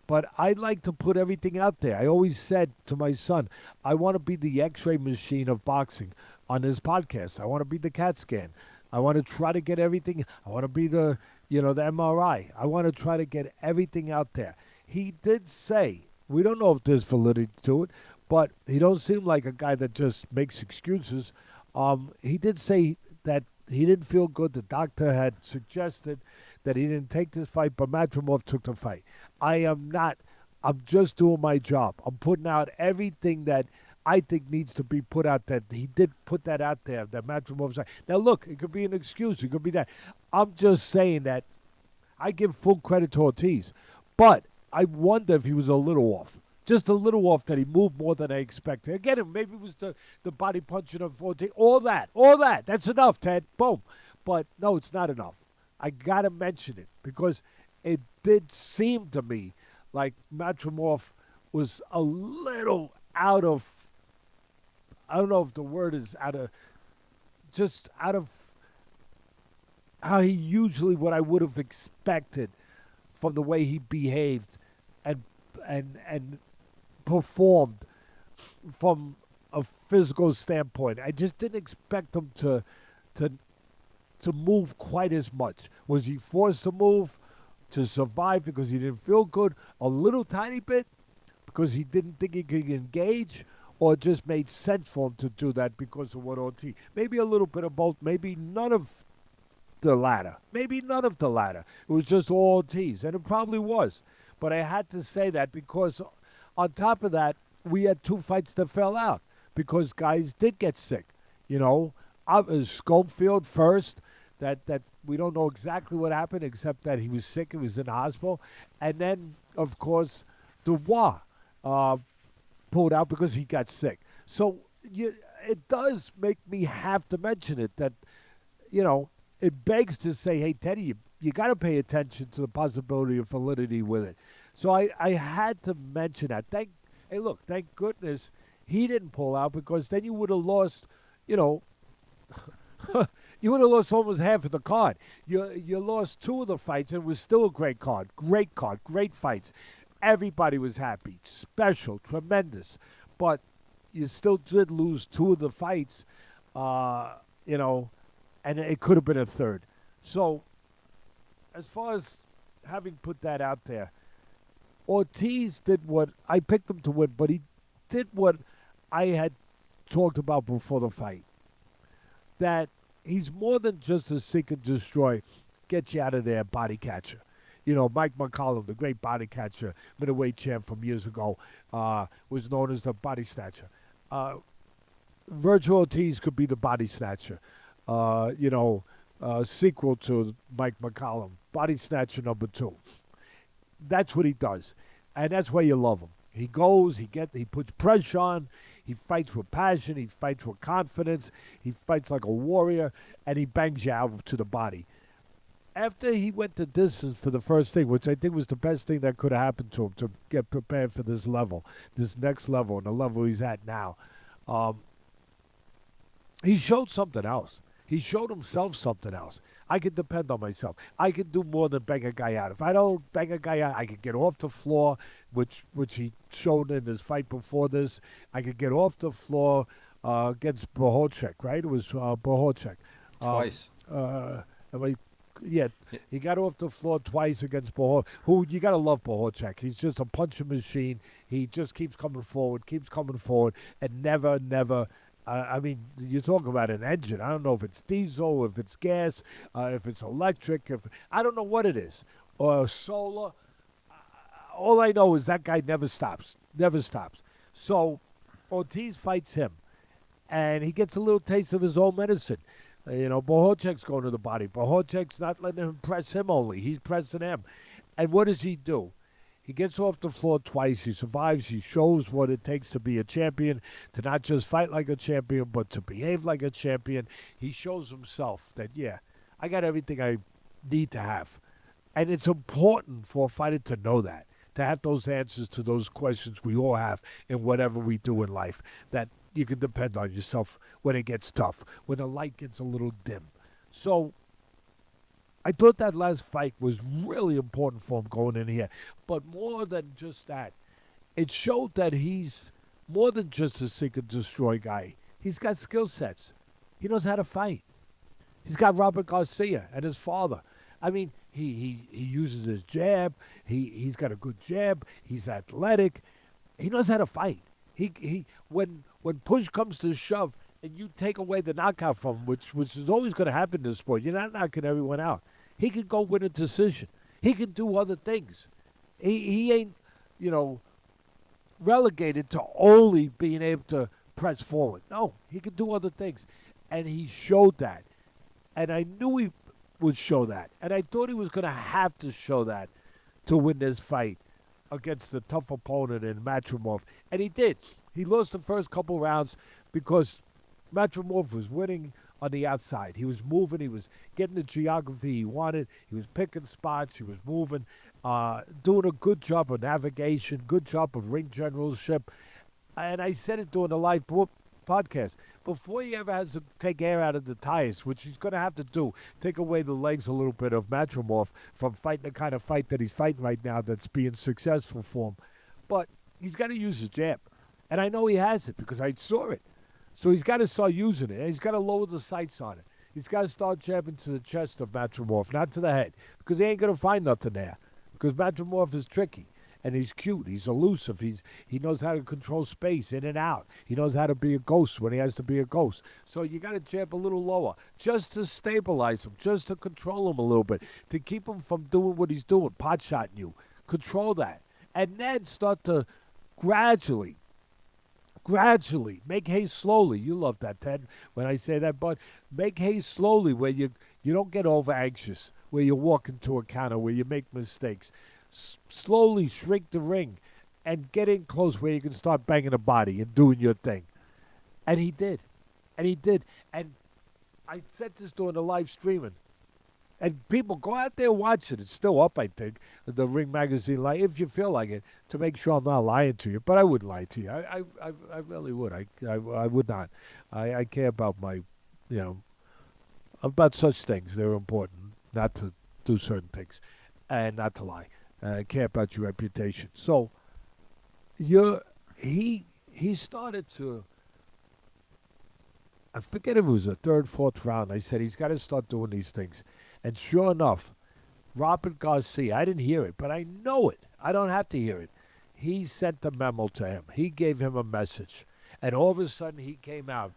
But I like to put everything out there. I always said to my son, I want to be the x-ray machine of boxing on this podcast. I want to be the CAT scan. I want to try to get everything. I want to be the MRI. I want to try to get everything out there. He did say, we don't know if there's validity to it, but he don't seem like a guy that just makes excuses. He did say that he didn't feel good. The doctor had suggested that he didn't take this fight, but Madrimov took the fight. I'm just doing my job. I'm putting out everything that I think needs to be put out there. He did put that out there, that Madrimov's like. Now, look, it could be an excuse. It could be that. I'm just saying that I give full credit to Ortiz, but I wonder if he was a little off. Just a little off, that he moved more than I expected. Again, maybe it was the body punching of Ortiz. All that. That's enough, Ted. Boom. But, no, it's not enough. I got to mention it because it did seem to me like Madrimov was a little out of, I don't know if the word is out of how he usually, what I would have expected from the way he behaved and performed from a physical standpoint. I just didn't expect him to move quite as much. Was he forced to move to survive because he didn't feel good? A little tiny bit because he didn't think he could engage, or it just made sense for him to do that because of what Ortiz? Maybe a little bit of both. Maybe none of the latter. It was just all Ortiz, and it probably was. But I had to say that because on top of that, we had two fights that fell out because guys did get sick. Schofield first, that we don't know exactly what happened except that he was sick. He was in the hospital. And then, of course, Dubois pulled out because he got sick. So it does make me have to mention it, that, it begs to say, hey, Teddy, you got to pay attention to the possibility of validity with it. So I had to mention that. Thank goodness he didn't pull out, because then you would have lost, you would have lost almost half of the card. You lost two of the fights, and it was still a great card, great fights. Everybody was happy, special, tremendous. But you still did lose two of the fights, and it could have been a third. So as far as having put that out there, Ortiz did what I picked him to win, but he did what I had talked about before the fight. That he's more than just a seek and destroy, get you out of there body catcher. Mike McCollum, the great body catcher, middleweight champ from years ago, was known as the body snatcher. Vergil Ortiz could be the body snatcher. Sequel to Mike McCollum, body snatcher number 2. That's what he does, and that's why you love him. He goes, he puts pressure on, he fights with passion, he fights with confidence, he fights like a warrior, and he bangs you out to the body. After he went the distance for the first thing, which I think was the best thing that could have happened to him to get prepared for this level, this next level, and the level he's at now, he showed something else. He showed himself something else. I can depend on myself. I can do more than bang a guy out. If I don't bang a guy out, I can get off the floor, which he showed in his fight before this. I could get off the floor against Bohocek, right? It was Bohocek. Twice. He got off the floor twice against Bohocek, who you got to love Bohocek. He's just a punching machine. He just keeps coming forward, and never you talk about an engine. I don't know if it's diesel, if it's gas, if it's electric. I don't know what it is. Or solar. All I know is that guy never stops. So Ortiz fights him. and he gets a little taste of his own medicine. Bohocek's going to the body. Bohocek's not letting him press him only. He's pressing him. And what does he do? He gets off the floor twice. He survives. He shows what it takes to be a champion, to not just fight like a champion, but to behave like a champion. He shows himself that, yeah, I got everything I need to have. And it's important for a fighter to know that, to have those answers to those questions we all have in whatever we do in life, that you can depend on yourself when it gets tough, when the light gets a little dim. So I thought that last fight was really important for him going in here. But more than just that, it showed that he's more than just a seek and destroy guy. He's got skill sets. He knows how to fight. He's got Robert Garcia and his father. I mean, he uses his jab. He's got a good jab. He's athletic. He knows how to fight. When push comes to shove and you take away the knockout from him, which is always going to happen in this sport, you're not knocking everyone out. He can go win a decision. He can do other things. He ain't, relegated to only being able to press forward. No, he can do other things. And he showed that. And I knew he would show that. And I thought he was going to have to show that to win this fight against a tough opponent in Madrimov. And he did. He lost the first couple rounds because Madrimov was winning on the outside. He was moving. He was getting the geography he wanted. He was picking spots. He was moving, doing a good job of navigation, good job of ring generalship. And I said it during the live podcast. Before he ever has to take air out of the tires, which he's going to have to do, take away the legs a little bit of Madrimov from fighting the kind of fight that he's fighting right now that's being successful for him. But he's got to use his jab. And I know he has it because I saw it. So he's got to start using it. And he's got to lower the sights on it. He's got to start jabbing to the chest of Madrimov, not to the head, because he ain't going to find nothing there. Because Madrimov is tricky. And he's cute. He's elusive. He knows how to control space in and out. He knows how to be a ghost when he has to be a ghost. So you got to jab a little lower just to stabilize him, just to control him a little bit, to keep him from doing what he's doing, pot-shotting you. Control that. And then start to gradually, make hay slowly. You love that, Ted, when I say that, but make hay slowly where you don't get over anxious, where you walk into a counter, where you make mistakes. Slowly shrink the ring and get in close where you can start banging the body and doing your thing. And he did. And I said this during the live streaming. And people, go out there and watch it. It's still up, I think, the Ring Magazine, if you feel like it, to make sure I'm not lying to you. But I wouldn't lie to you. I really would. I would not. I care about about such things. They're important, not to do certain things and not to lie. I care about your reputation. So, he started to, I forget if it was the third, fourth round. I said he's got to start doing these things. And sure enough, Robert Garcia, I didn't hear it, but I know it. I don't have to hear it. He sent a memo to him. He gave him a message. And all of a sudden, he came out.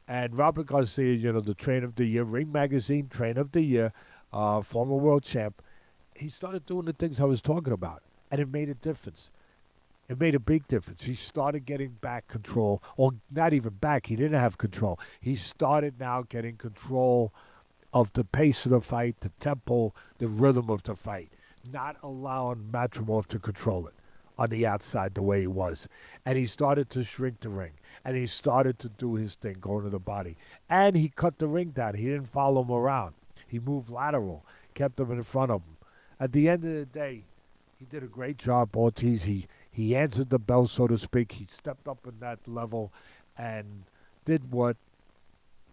And Robert Garcia, the Trainer of the Year, Ring Magazine Trainer of the Year, former world champ, he started doing the things I was talking about, and it made a difference. It made a big difference. He started getting back control, or not even back. He didn't have control. He started now getting control of the pace of the fight, the tempo, the rhythm of the fight, not allowing Madrimov to control it on the outside the way he was. And he started to shrink the ring, and he started to do his thing, going to the body. And he cut the ring down. He didn't follow him around. He moved lateral, kept him in front of him. At the end of the day, he did a great job, Ortiz. He answered the bell, so to speak. He stepped up in that level and did what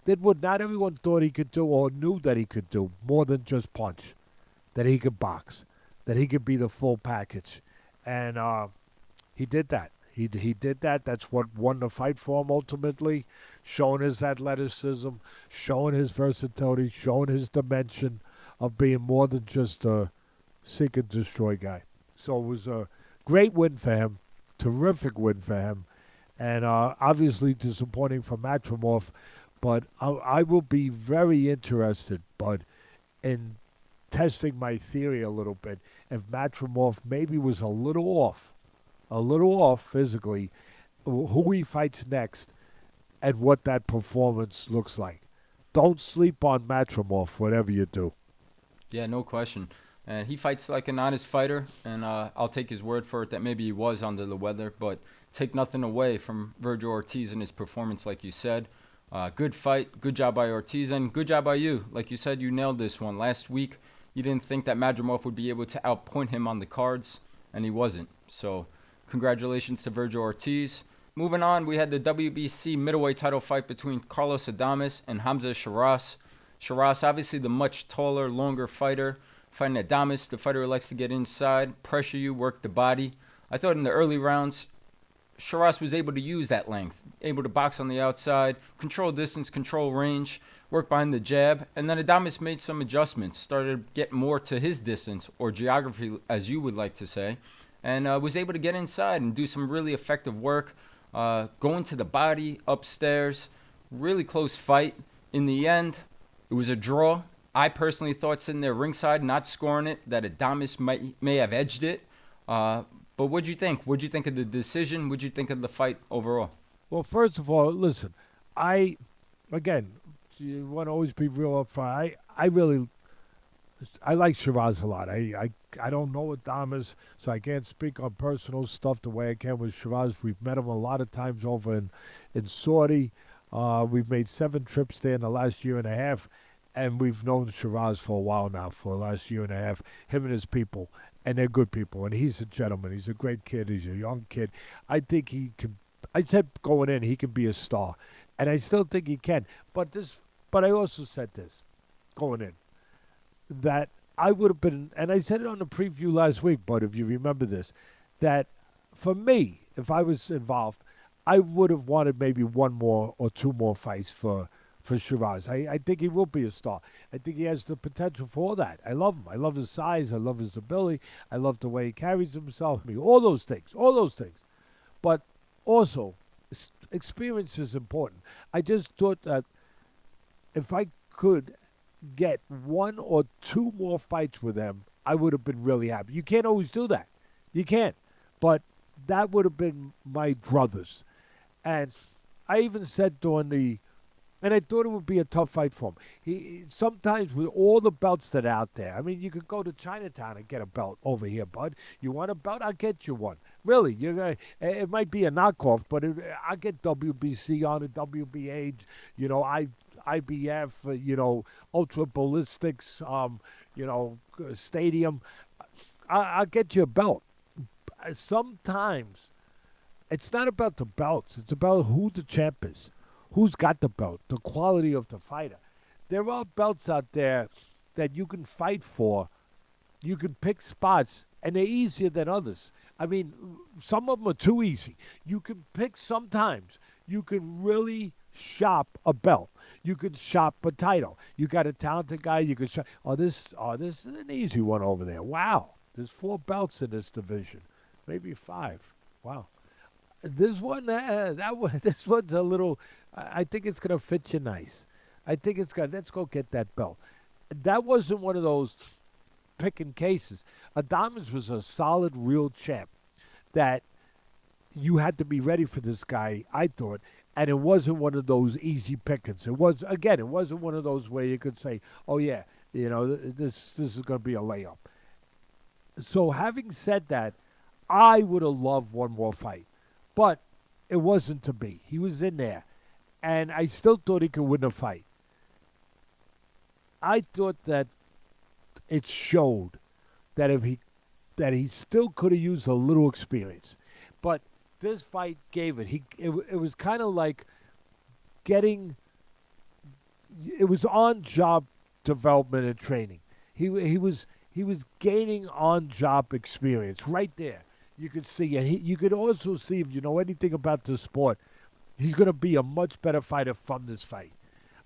not everyone thought he could do or knew that he could do, more than just punch, that he could box, that he could be the full package. And he did that. He did that. That's what won the fight for him ultimately, showing his athleticism, showing his versatility, showing his dimension of being more than just a seek and destroy guy. So it was a great win for him, terrific win for him, and obviously disappointing for Madrimov, but I will be very interested, Bud, in testing my theory a little bit. If Madrimov maybe was a little off physically, who he fights next, and what that performance looks like. Don't sleep on Madrimov, whatever you do. Yeah, no question. And he fights like an honest fighter, and I'll take his word for it that maybe he was under the weather, but take nothing away from Vergil Ortiz and his performance, like you said. Good fight, good job by Ortiz, and good job by you. Like you said, you nailed this one. Last week, you didn't think that Madrimov would be able to outpoint him on the cards, and he wasn't. So congratulations to Vergil Ortiz. Moving on, we had the WBC middleweight title fight between Carlos Adames and Hamzah Sheeraz. Sheeraz, obviously the much taller, longer fighter. Fighting Adames, the fighter who likes to get inside, pressure you, work the body. I thought in the early rounds, Sheeraz was able to use that length, able to box on the outside, control distance, control range, work behind the jab. And then Adames made some adjustments, started to get more to his distance, or geography, as you would like to say, and was able to get inside and do some really effective work, going to the body, upstairs. Really close fight. In the end, it was a draw. I personally thought sitting there ringside, not scoring it, that Adames may have edged it. But what'd you think? What'd you think of the decision? What'd you think of the fight overall? Well, first of all, listen, you want to always be real upfront. I like Sheeraz a lot. I don't know Adames, so I can't speak on personal stuff the way I can with Sheeraz. We've met him a lot of times over in Saudi. We've made 7 trips there in the last year and a half. And we've known Sheeraz for a while now, for the last year and a half, him and his people. And they're good people. And he's a gentleman. He's a great kid. He's a young kid. I think he can. I said going in, he can be a star. And I still think he can. But I also said this, going in, that I would have been, and I said it on the preview last week, but if you remember this, that for me, if I was involved, I would have wanted maybe 1 more or 2 more fights for Sheeraz. I think he will be a star. I think he has the potential for that. I love him. I love his size. I love his ability. I love the way he carries himself. All those things. But also, experience is important. I just thought that if I could get 1 or 2 more fights with him, I would have been really happy. You can't always do that. You can't. But that would have been my druthers. And I even said and I thought it would be a tough fight for him. He sometimes with all the belts that are out there, I mean, you could go to Chinatown and get a belt over here, bud. You want a belt? I'll get you one. Really, it might be a knockoff, but I'll get WBC on it, WBA, IBF, Ultra Ballistics, Stadium. I'll get you a belt. Sometimes it's not about the belts. It's about who the champ is. Who's got the belt, the quality of the fighter. There are belts out there that you can fight for. You can pick spots, and they're easier than others. I mean, some of them are too easy. You can pick sometimes. You can really shop a belt. You can shop a title. You got a talented guy, you can shop. This is an easy one over there. Wow, there's 4 belts in this division. Maybe 5. Wow. This one, this one's a little. I think it's gonna fit you nice. I think it's gonna. Let's go get that belt. That wasn't one of those picking cases. Adames was a solid, real champ. That you had to be ready for this guy. I thought, and it wasn't one of those easy pickings. It wasn't one of those where you could say, "Oh yeah, this is gonna be a layup." So having said that, I would have loved 1 more fight. But it wasn't to be. He was in there. And I still thought he could win the fight. I thought that it showed that he still could have used a little experience. But this fight gave it. It was kind of like it was on-job development and training. He was gaining on-job experience right there. You could see, and you could also see, if you know anything about the sport, he's going to be a much better fighter from this fight.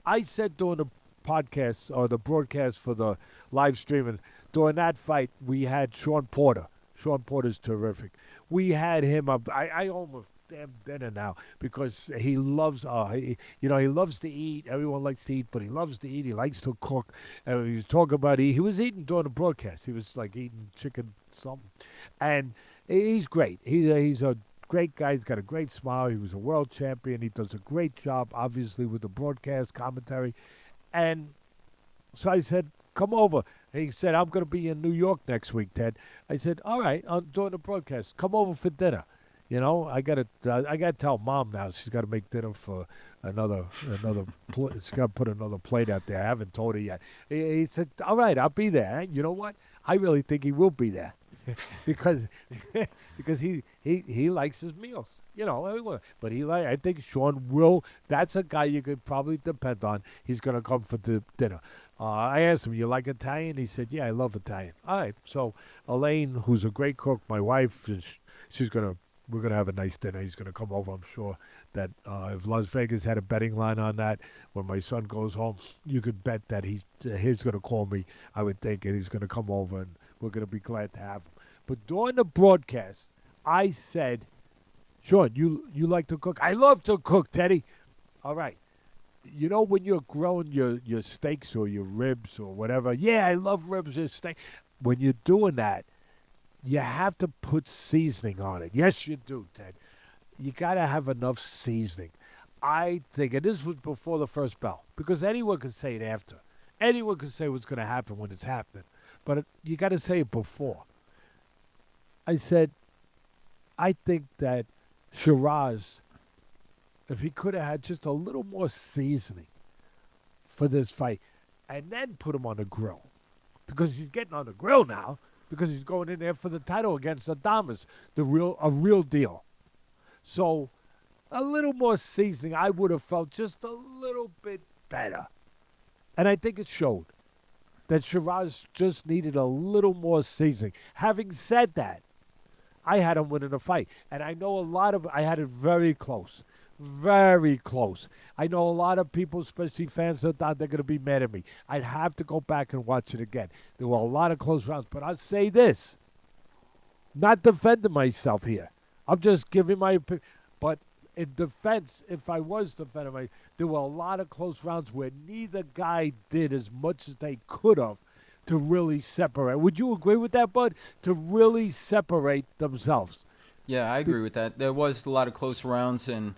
I said during the podcast or the broadcast for the live streaming, during that fight, we had Sean Porter. Sean Porter's terrific. We had him up. I owe him a damn dinner now because he loves, he loves to eat. Everyone likes to eat, but he loves to eat. He likes to cook. And he was talking about he was eating during the broadcast. He was like eating chicken something, and he's great. He's a great guy. He's got a great smile. He was a world champion. He does a great job, obviously, with the broadcast commentary. And so I said, come over. He said, I'm going to be in New York next week, Ted. I said, all right, I'm doing the broadcast. Come over for dinner. You know, I got to tell Mom now. She's got to make dinner for another. She's got to put another plate out there. I haven't told her yet. He said, all right, I'll be there. And you know what? I really think he will be there. because he likes his meals, you know. But I think Sean will. That's a guy you could probably depend on. He's gonna come for dinner. I asked him, "You like Italian?" He said, "Yeah, I love Italian." All right. So Elaine, who's a great cook, my wife, we're gonna have a nice dinner. He's gonna come over. I'm sure that if Las Vegas had a betting line on that, when my son goes home, you could bet that he's gonna call me. I would think, and he's gonna come over, and we're gonna be glad to have him. But during the broadcast, I said, Sean, you like to cook? I love to cook, Teddy. All right. You know when you're grilling your steaks or your ribs or whatever, yeah, I love ribs or steak. When you're doing that, you have to put seasoning on it. Yes, you do, Ted. You got to have enough seasoning. I think, and this was before the first bell, because anyone can say it after. Anyone can say what's going to happen when it's happening. But you got to say it before. I said, I think that Sheeraz, if he could have had just a little more seasoning for this fight, and then put him on the grill, because he's getting on the grill now, because he's going in there for the title against Adamas, a real deal. So a little more seasoning, I would have felt just a little bit better. And I think it showed that Sheeraz just needed a little more seasoning. Having said that, I had him winning the fight. And I know I had it very close. Very close. I know a lot of people, especially fans, they're going to be mad at me. I'd have to go back and watch it again. There were a lot of close rounds. But I'll say this, not defending myself here. I'm just giving my opinion. But in defense, if I was defending there were a lot of close rounds where neither guy did as much as they could have to really separate. Would you agree with that, Bud? To really separate themselves. Yeah, I agree with that. There was a lot of close rounds, and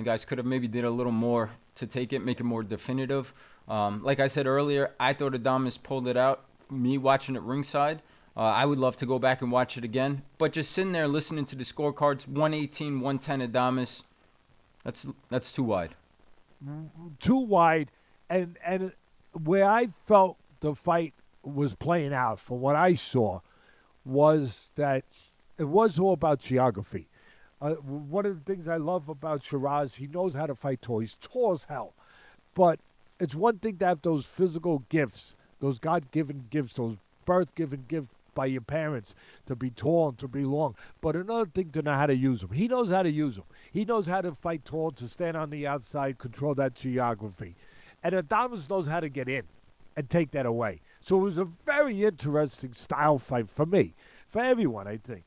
guys could have maybe did a little more to take it, make it more definitive. Like I said earlier, I thought Adamas pulled it out. Me watching it ringside, I would love to go back and watch it again. But just sitting there listening to the scorecards, 118, 110 Adamas, that's too wide. Too wide, and where I felt the fight was playing out, from what I saw, was that it was all about geography. One of the things I love about Sheeraz, he knows how to fight tall. He's tall as hell. But it's one thing to have those physical gifts, those God-given gifts, those birth-given gifts by your parents to be tall and to be long. But another thing to know how to use them. He knows how to use them. He knows how to fight tall, to stand on the outside, control that geography. And Adamas knows how to get in and take that away. So it was a very interesting style fight for me, for everyone, I think.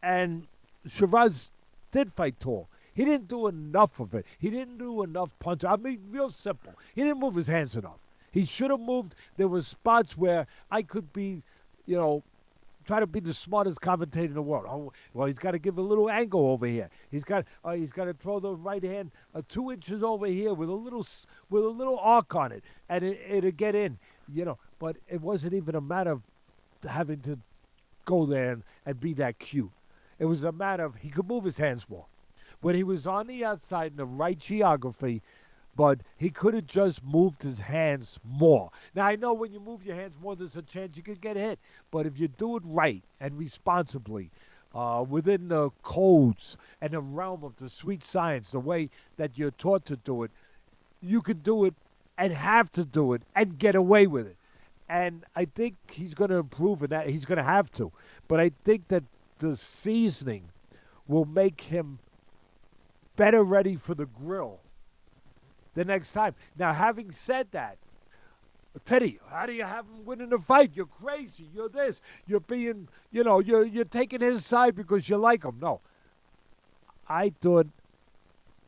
And Sheeraz did fight tall. He didn't do enough of it. He didn't do enough punches. I mean, real simple. He didn't move his hands enough. He should have moved. There were spots where I could be, try to be the smartest commentator in the world. Oh, well, he's got to give a little angle over here. He's got to throw the right hand 2 inches over here with a little arc on it, and it'll get in. But it wasn't even a matter of having to go there and be that cute. It was a matter of he could move his hands more. When he was on the outside in the right geography, but he could have just moved his hands more. Now, I know when you move your hands more, there's a chance you could get hit. But if you do it right and responsibly, within the codes and the realm of the sweet science, the way that you're taught to do it, you can do it and have to do it and get away with it. And I think he's going to improve in that. He's going to have to. But I think that the seasoning will make him better ready for the grill the next time. Now, having said that, Teddy, how do you have him winning the fight? You're crazy. You're this. You're being, you're taking his side because you like him. No. I thought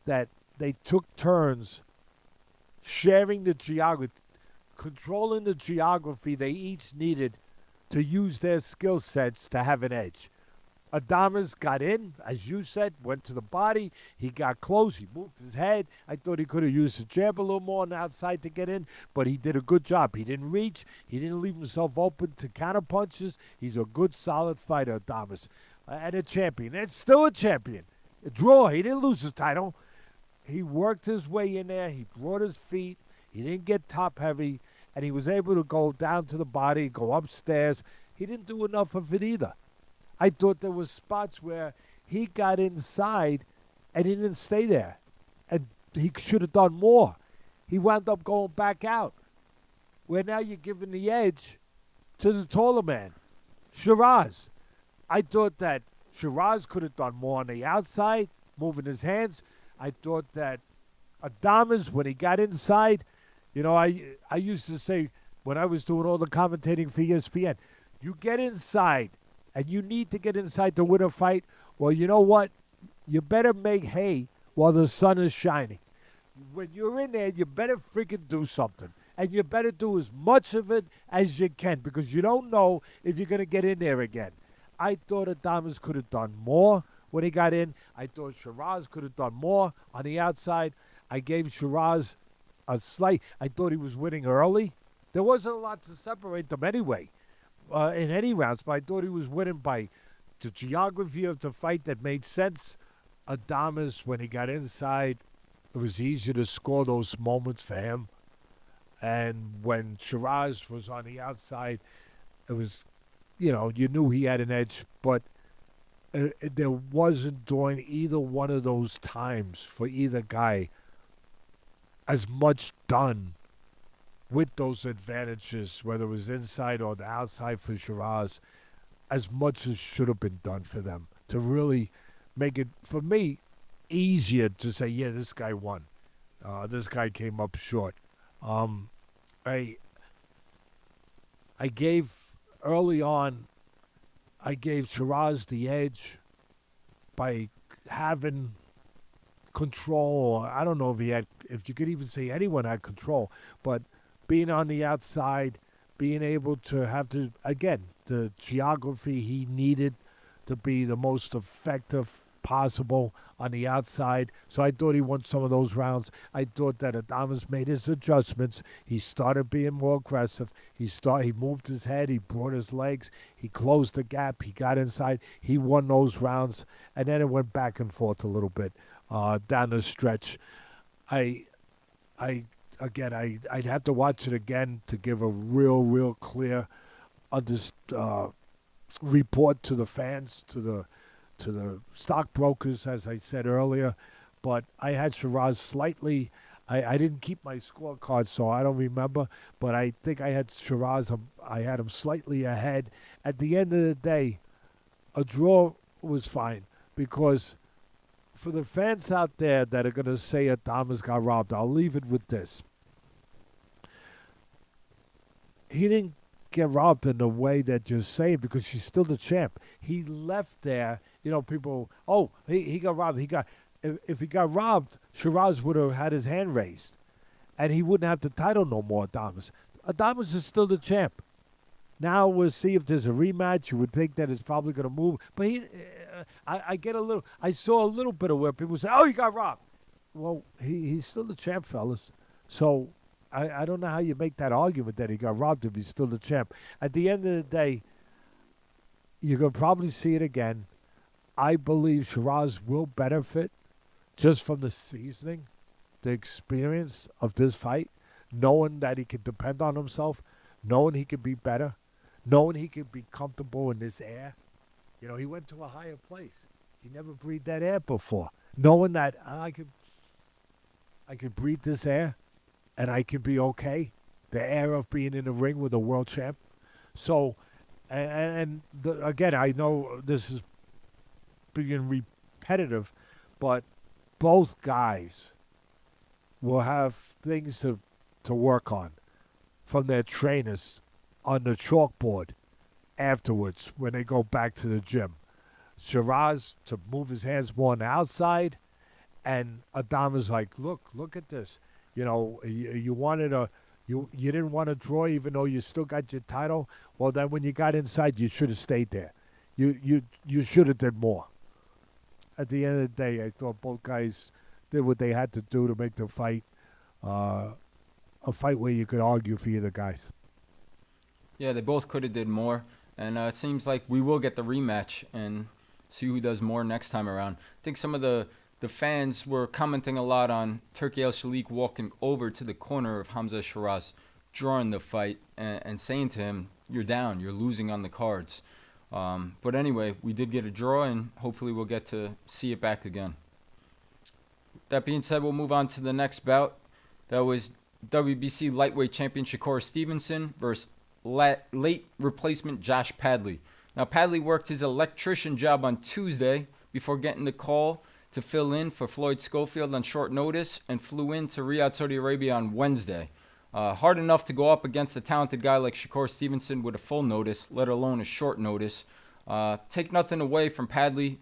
that they took turns sharing the geography, controlling the geography they each needed to use their skill sets to have an edge. Adames got in, as you said, went to the body. He got close. He moved his head. I thought he could have used the jab a little more on the outside to get in, but he did a good job. He didn't reach. He didn't leave himself open to counter punches. He's a good, solid fighter, Adames, and a champion. And still a champion. A draw. He didn't lose his title. He worked his way in there. He brought his feet. He didn't get top heavy, and he was able to go down to the body, go upstairs. He didn't do enough of it either. I thought there was spots where he got inside and he didn't stay there. And he should have done more. He wound up going back out. Where now you're giving the edge to the taller man, Sheeraz. I thought that Sheeraz could have done more on the outside, moving his hands. I thought that Adames, when he got inside, I used to say when I was doing all the commentating for ESPN, you get inside, and you need to get inside to win a fight, well, you know what? You better make hay while the sun is shining. When you're in there, you better freaking do something. And you better do as much of it as you can because you don't know if you're going to get in there again. I thought Adames could have done more when he got in. I thought Sheeraz could have done more on the outside. I gave Sheeraz a slight. I thought he was winning early. There wasn't a lot to separate them anyway. In any rounds, but I thought he was winning by the geography of the fight that made sense. Adames, when he got inside, it was easier to score those moments for him. And when Sheeraz was on the outside, it was, you knew he had an edge, but there wasn't during either one of those times for either guy as much done with those advantages, whether it was inside or the outside for Sheeraz, as much as should have been done for them to really make it, for me, easier to say, yeah, this guy won. This guy came up short. I gave, early on, I gave Sheeraz the edge by having control. I don't know if you could even say anyone had control, but being on the outside, being able to have the geography he needed to be the most effective possible on the outside. So I thought he won some of those rounds. I thought that Adames made his adjustments. He started being more aggressive. He moved his head. He brought his legs. He closed the gap. He got inside. He won those rounds. And then it went back and forth a little bit down the stretch. I'd have to watch it again to give a real clear report to the fans, to the stockbrokers, as I said earlier. But I had Sheeraz slightly. I didn't keep my scorecard, so I don't remember. But I think I had Sheeraz. I had him slightly ahead. At the end of the day, a draw was fine because for the fans out there that are going to say Adames got robbed, I'll leave it with this. He didn't get robbed in the way that you're saying because he's still the champ. He left there, people, he got robbed. If he got robbed, Sheeraz would have had his hand raised and he wouldn't have the title no more, Adames. Adames is still the champ. Now we'll see if there's a rematch. You would think that it's probably going to move. But I saw a little bit of where people say, he got robbed. Well, he's still the champ, fellas. So I don't know how you make that argument that he got robbed if he's still the champ. At the end of the day, you're going to probably see it again. I believe Sheeraz will benefit just from the seasoning, the experience of this fight, knowing that he can depend on himself, knowing he can be better, knowing he can be comfortable in this air. He went to a higher place. He never breathed that air before. Knowing that I could breathe this air and I can be okay. The air of being in the ring with a world champ. So, again, I know this is being repetitive, but both guys will have things to work on from their trainers on the chalkboard afterwards when they go back to the gym. Sheeraz to move his hands more on the outside, and Adames like, look at this. You wanted you didn't want to draw even though you still got your title. Well, then when you got inside, you should have stayed there. you should have did more. At the end of the day, I thought both guys did what they had to do to make the fight a fight where you could argue for either guys. Yeah, they both could have did more, and it seems like we will get the rematch and see who does more next time around. I think some of the fans were commenting a lot on Turki El-Shalik walking over to the corner of Hamzah Sheeraz, drawing the fight and saying to him, "You're down, you're losing on the cards." But anyway, we did get a draw, and hopefully we'll get to see it back again. That being said, we'll move on to the next bout. That was WBC lightweight champion Shakur Stevenson versus late replacement Josh Padley. Now, Padley worked his electrician job on Tuesday before getting the call to fill in for Floyd Schofield on short notice and flew into Riyadh, Saudi Arabia on Wednesday. Hard enough to go up against a talented guy like Shakur Stevenson with a full notice, let alone a short notice. Take nothing away from Padley.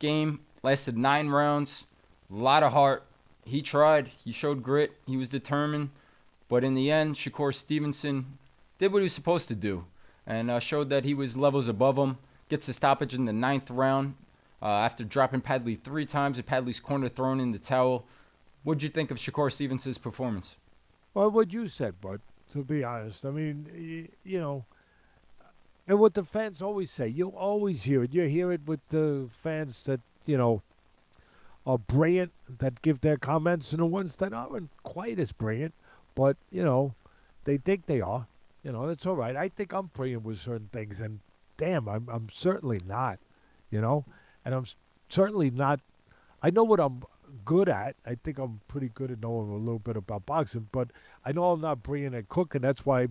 Game lasted 9 rounds. A lot of heart. He tried. He showed grit. He was determined. But in the end, Shakur Stevenson did what he was supposed to do and showed that he was levels above him. Gets a stoppage in the 9th round after dropping Padley 3 times at Padley's corner, thrown in the towel. What'd you think of Shakur Stevenson's performance? Well, what you said, bud, to be honest. I mean, you know, and what the fans always say, you always hear it. You hear it with the fans that, you know, are brilliant, that give their comments, and the ones that aren't quite as brilliant, but, you know, they think they are. You know, that's all right. I think I'm brilliant with certain things, and damn, I'm certainly not, you know, and I'm certainly not. I know what I'm good at. I think I'm pretty good at knowing a little bit about boxing, but I know I'm not brilliant at cooking. That's why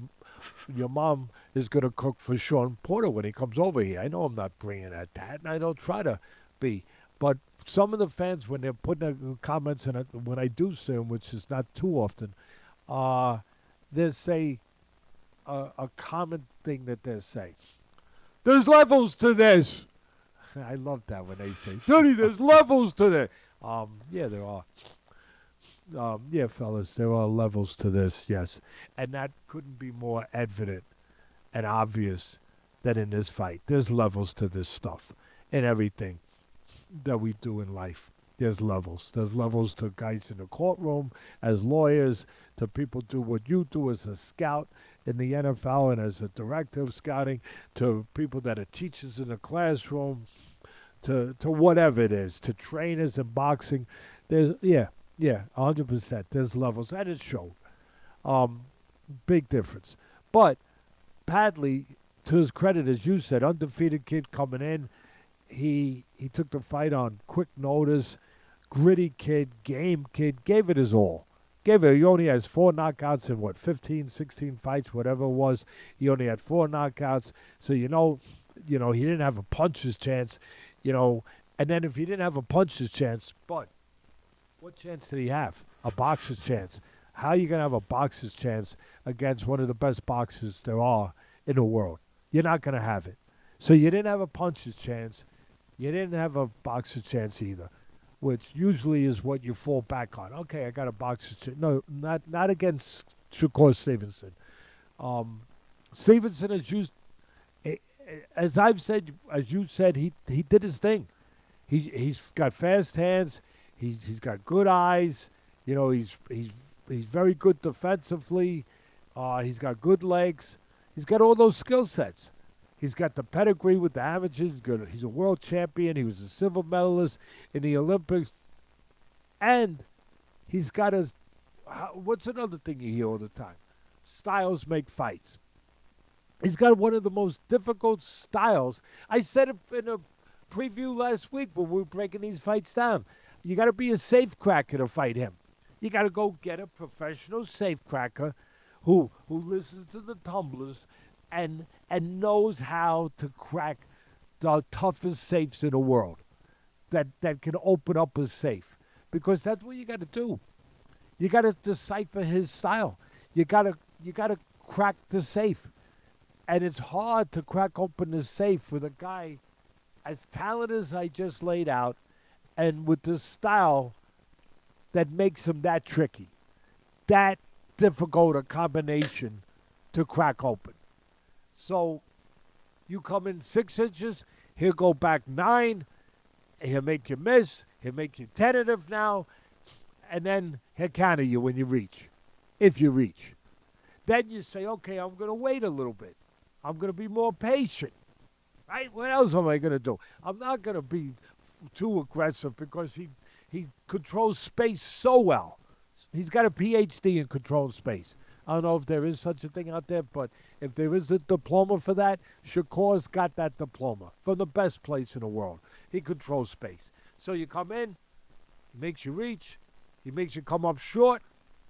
your mom is going to cook for Sean Porter when he comes over here. I know I'm not brilliant at that, and I don't try to be. But some of the fans, when they're putting comments in it, when I do see them, which is not too often, they say a common thing that they say. There's levels to this. I love that when they say, Tony, there's levels to this. Yeah, there are. Yeah, fellas, there are levels to this, yes. And that couldn't be more evident and obvious than in this fight. There's levels to this stuff and everything that we do in life. There's levels. There's levels to guys in the courtroom, as lawyers, to people do what you do as a scout in the NFL and as a director of scouting, to people that are teachers in the classroom, to whatever it is, to trainers in boxing. There's, 100%. There's levels, and it showed. Big difference. But Padley, to his credit, as you said, undefeated kid coming in, he took the fight on quick notice, gritty kid, game kid, gave it his all. He only has 4 knockouts in, 15, 16 fights, whatever it was. He only had 4 knockouts. So, you know, he didn't have a puncher's chance, and then if he didn't have a puncher's chance, but what chance did he have? A boxer's chance. How are you going to have a boxer's chance against one of the best boxers there are in the world? You're not going to have it. So you didn't have a puncher's chance. You didn't have a boxer's chance either, which usually is what you fall back on. Okay, I got a boxer's chance. No, not against Shakur Stevenson. Stevenson, as I've said, as you said, he did his thing. He's got fast hands. He's got good eyes. He's very good defensively. He's got good legs. He's got all those skill sets. He's got the pedigree with the amateurs. He's a world champion. He was a silver medalist in the Olympics. And he's got what's another thing you hear all the time? Styles make fights. He's got one of the most difficult styles. I said it in a preview last week when we were breaking these fights down. You got to be a safecracker to fight him. You got to go get a professional safecracker who listens to the tumblers and knows how to crack the toughest safes in the world that can open up a safe. Because that's what you got to do. You got to decipher his style. You got to crack the safe. And it's hard to crack open the safe with a guy as talented as I just laid out and with the style that makes him that tricky, that difficult a combination to crack open. So you come in 6 inches, He'll go back 9. He'll make you miss. He'll make you tentative now. And then he'll counter you when you reach, if you reach. Then you say, okay, I'm going to wait a little bit. I'm going to be more patient. Right? What else am I going to do? I'm not going to be too aggressive because he controls space so well. He's got a PhD in control space. I don't know if there is such a thing out there, but if there is a diploma for that, Shakur's got that diploma from the best place in the world. He controls space. So you come in, he makes you reach, he makes you come up short,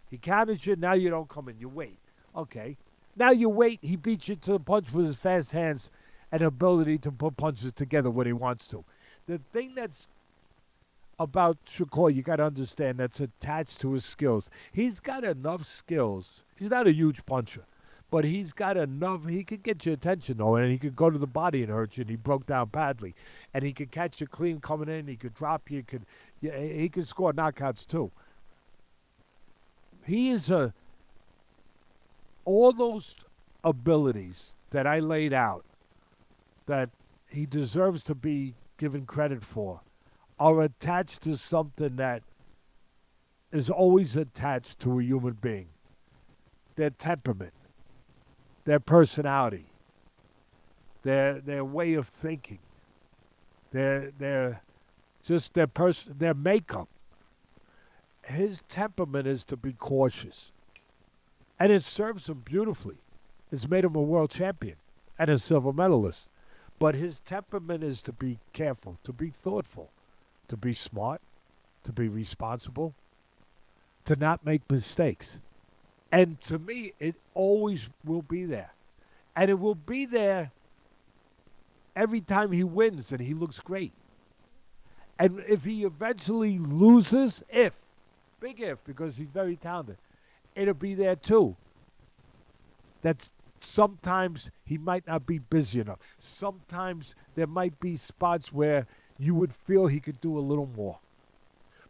he counters you, now you don't come in, you wait. Okay. Now you wait, he beats you to the punch with his fast hands and ability to put punches together when he wants to. The thing that's about Shakur, you got to understand, that's attached to his skills. He's got enough skills. He's not a huge puncher, but he's got enough. He could get your attention, though, and he could go to the body and hurt you, and he broke down Padley. And he could catch you clean coming in. He could drop you. He could score knockouts, too. He is all those abilities that I laid out that he deserves to be given credit for are attached to something that is always attached to a human being. Their temperament, their personality, their way of thinking, their makeup. His temperament is to be cautious. And it serves him beautifully. It's made him a world champion and a silver medalist. But his temperament is to be careful, to be thoughtful, to be smart, to be responsible, to not make mistakes. And to me, it always will be there. And it will be there every time he wins and he looks great. And if he eventually loses, big if, because he's very talented, it'll be there too. That's sometimes he might not be busy enough. Sometimes there might be spots where you would feel he could do a little more.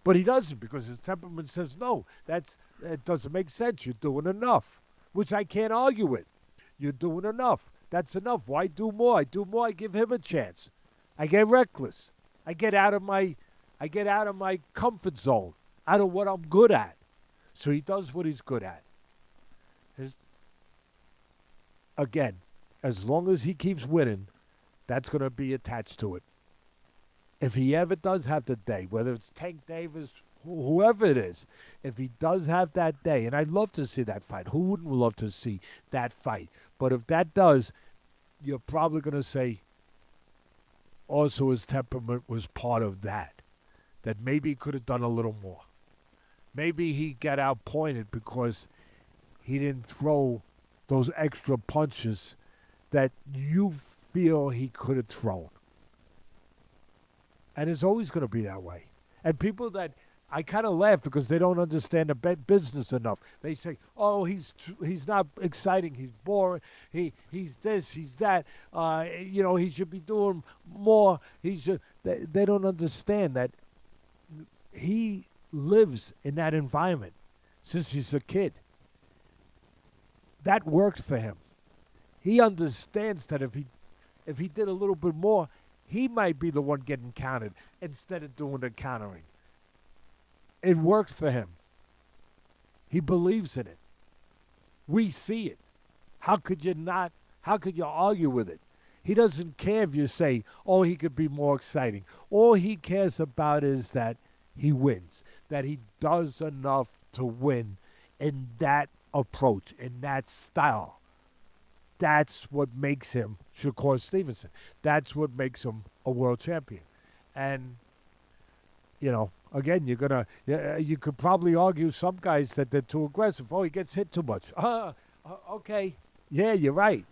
But he doesn't, because his temperament says, no, it doesn't make sense. You're doing enough, which I can't argue with. You're doing enough. That's enough. Why do more? I do more. I give him a chance. I get reckless. I get out of my comfort zone, out of what I'm good at. So he does what he's good at. Again, as long as he keeps winning, that's going to be attached to it. If he ever does have the day, whether it's Tank Davis, whoever it is, if he does have that day, and I'd love to see that fight. Who wouldn't love to see that fight? But if that does, you're probably going to say also his temperament was part of that maybe he could have done a little more. Maybe he got outpointed because he didn't throw those extra punches that you feel he could have thrown. And it's always going to be that way. And people that, I kind of laugh because they don't understand the business enough. They say, oh, he's not exciting, he's boring, he's this, he's that, he should be doing more. They don't understand that he lives in that environment since he's a kid. That works for him. He understands that if he did a little bit more, he might be the one getting counted instead of doing the countering. It works for him. He believes in it. We see it. How could you argue with it? He doesn't care if you say, oh, he could be more exciting. All he cares about is that he wins, that he does enough to win in that approach, in that style. That's what makes him Shakur Stevenson. That's what makes him a world champion. And, again, you could probably argue some guys that they're too aggressive. Oh, he gets hit too much. Okay. Yeah, you're right.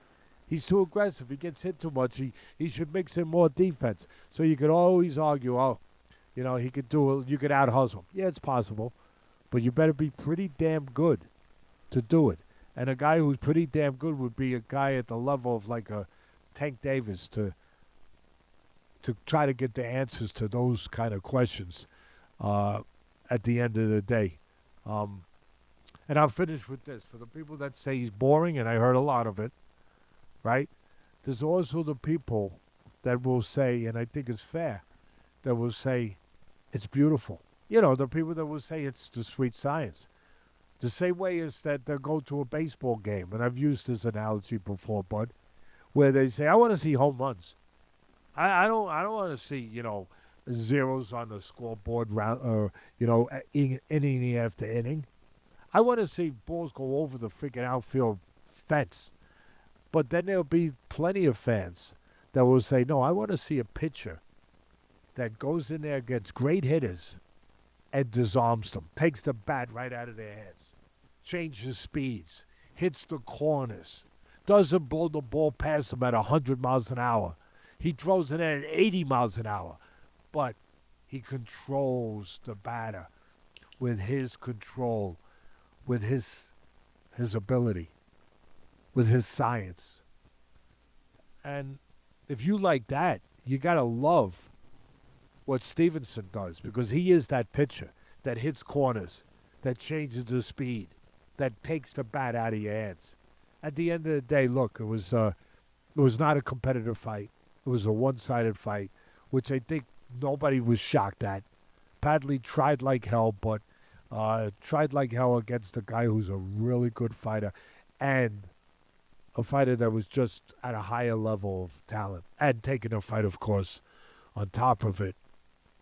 He's too aggressive. He gets hit too much. He should mix in more defense. So you could always argue, you could out-hustle him. Yeah, it's possible. But you better be pretty damn good to do it. And a guy who's pretty damn good would be a guy at the level of like a Tank Davis to try to get the answers to those kind of questions at the end of the day. And I'll finish with this. For the people that say he's boring, and I heard a lot of it, right? There's also the people that will say, and I think it's fair, that will say it's beautiful. You know, the people that will say it's the sweet science. The same way as that they go to a baseball game, and I've used this analogy before, Bud, where they say, I want to see home runs. I don't want to see, you know, zeros on the scoreboard round, or, you know, inning after inning. I want to see balls go over the freaking outfield fence. But then there'll be plenty of fans that will say, no, I want to see a pitcher that goes in there against great hitters and disarms them, takes the bat right out of their heads, changes speeds, hits the corners, doesn't blow the ball past them at 100 miles an hour. He throws it at 80 miles an hour, but he controls the batter with his control, with his ability, with his science. And if you like that, you got to love what Stevenson does, because he is that pitcher that hits corners, that changes the speed, that takes the bat out of your hands. At the end of the day, look, it was not a competitive fight. It was a one-sided fight, which I think nobody was shocked at. Padley tried like hell, but tried like hell against a guy who's a really good fighter and a fighter that was just at a higher level of talent, and taking a fight, of course, on top of it,